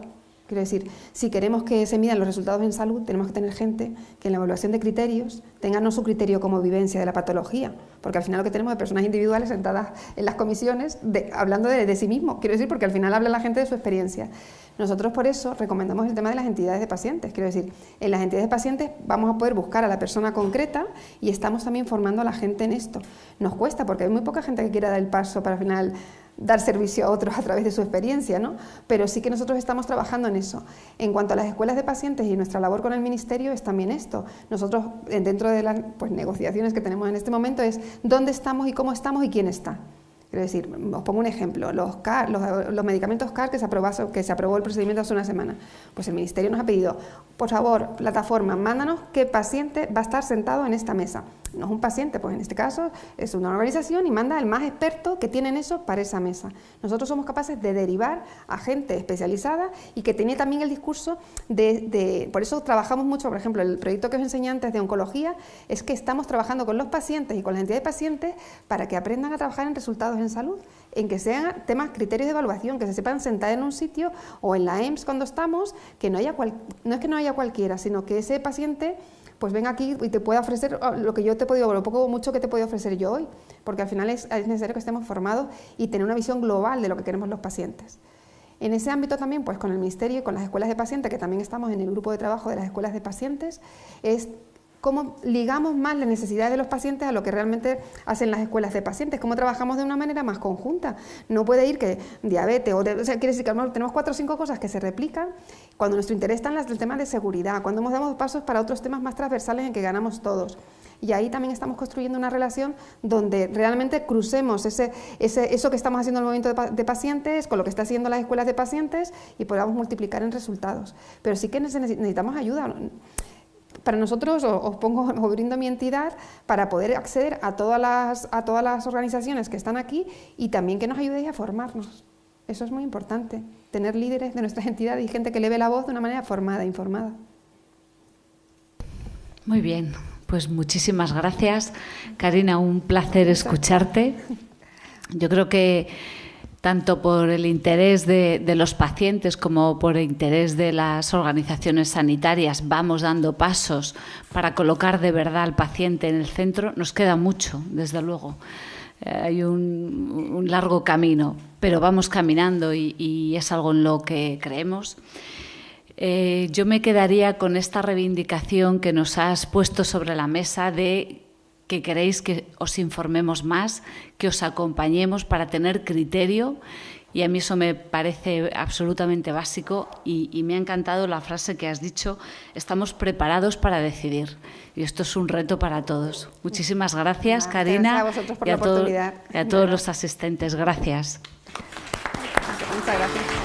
Quiero decir, si queremos que se midan los resultados en salud, tenemos que tener gente que en la evaluación de criterios tenga no su criterio como vivencia de la patología, porque al final lo que tenemos es personas individuales sentadas en las comisiones hablando de sí mismo. Quiero decir, porque al final habla la gente de su experiencia. Nosotros por eso recomendamos el tema de las entidades de pacientes. Quiero decir, en las entidades de pacientes vamos a poder buscar a la persona concreta y estamos también formando a la gente en esto. Nos cuesta porque hay muy poca gente que quiera dar el paso para al final dar servicio a otros a través de su experiencia, ¿no? Pero sí que nosotros estamos trabajando en eso. En cuanto a las escuelas de pacientes y nuestra labor con el Ministerio es también esto. Nosotros, dentro de las negociaciones que tenemos en este momento, es dónde estamos y cómo estamos y quién está. Quiero decir, os pongo un ejemplo, los medicamentos CAR que se aprobó el procedimiento hace una semana. Pues el Ministerio nos ha pedido, por favor, plataforma, mándanos qué paciente va a estar sentado en esta mesa. No es un paciente, pues en este caso es una organización y manda al más experto que tiene en eso para esa mesa. Nosotros somos capaces de derivar a gente especializada y que tiene también el discurso por eso trabajamos mucho, por ejemplo, el proyecto que os enseñé antes de oncología, es que estamos trabajando con los pacientes y con la entidad de pacientes para que aprendan a trabajar en resultados en salud, en que sean temas, criterios de evaluación, que se sepan sentar en un sitio o en la EMS cuando estamos, que no es que no haya cualquiera, sino que ese paciente pues venga aquí y te pueda ofrecer lo que yo te he podido, lo poco o mucho que te he podido ofrecer yo hoy, porque al final es necesario que estemos formados y tener una visión global de lo que queremos los pacientes. En ese ámbito también, pues con el Ministerio y con las escuelas de pacientes, que también estamos en el grupo de trabajo de las escuelas de pacientes, es cómo ligamos más las necesidades de los pacientes a lo que realmente hacen las escuelas de pacientes, cómo trabajamos de una manera más conjunta. No puede ir que diabetes, o sea, quiere decir que tenemos 4 o 5 cosas que se replican, cuando nuestro interés está en el tema de seguridad, cuando hemos dado pasos para otros temas más transversales en que ganamos todos. Y ahí también estamos construyendo una relación donde realmente crucemos eso que estamos haciendo en el movimiento de pacientes con lo que está haciendo las escuelas de pacientes y podamos multiplicar en resultados. Pero sí que necesitamos ayuda. Para nosotros, os brindo mi entidad para poder acceder a todas las organizaciones que están aquí y también que nos ayudéis a formarnos. Eso es muy importante, tener líderes de nuestras entidades y gente que eleve la voz de una manera formada e informada. Muy bien, pues muchísimas gracias. Karina, un placer escucharte. Yo creo que tanto por el interés de los pacientes como por el interés de las organizaciones sanitarias vamos dando pasos para colocar de verdad al paciente en el centro. Nos queda mucho, desde luego. Hay un largo camino, pero vamos caminando y es algo en lo que creemos. Yo me quedaría con esta reivindicación que nos has puesto sobre la mesa de que queréis que os informemos más, que os acompañemos para tener criterio, y a mí eso me parece absolutamente básico y me ha encantado la frase que has dicho, estamos preparados para decidir, y esto es un reto para todos. Muchísimas gracias, Karina, gracias a vosotros por la oportunidad. y a todos los asistentes. Gracias. Muchas gracias.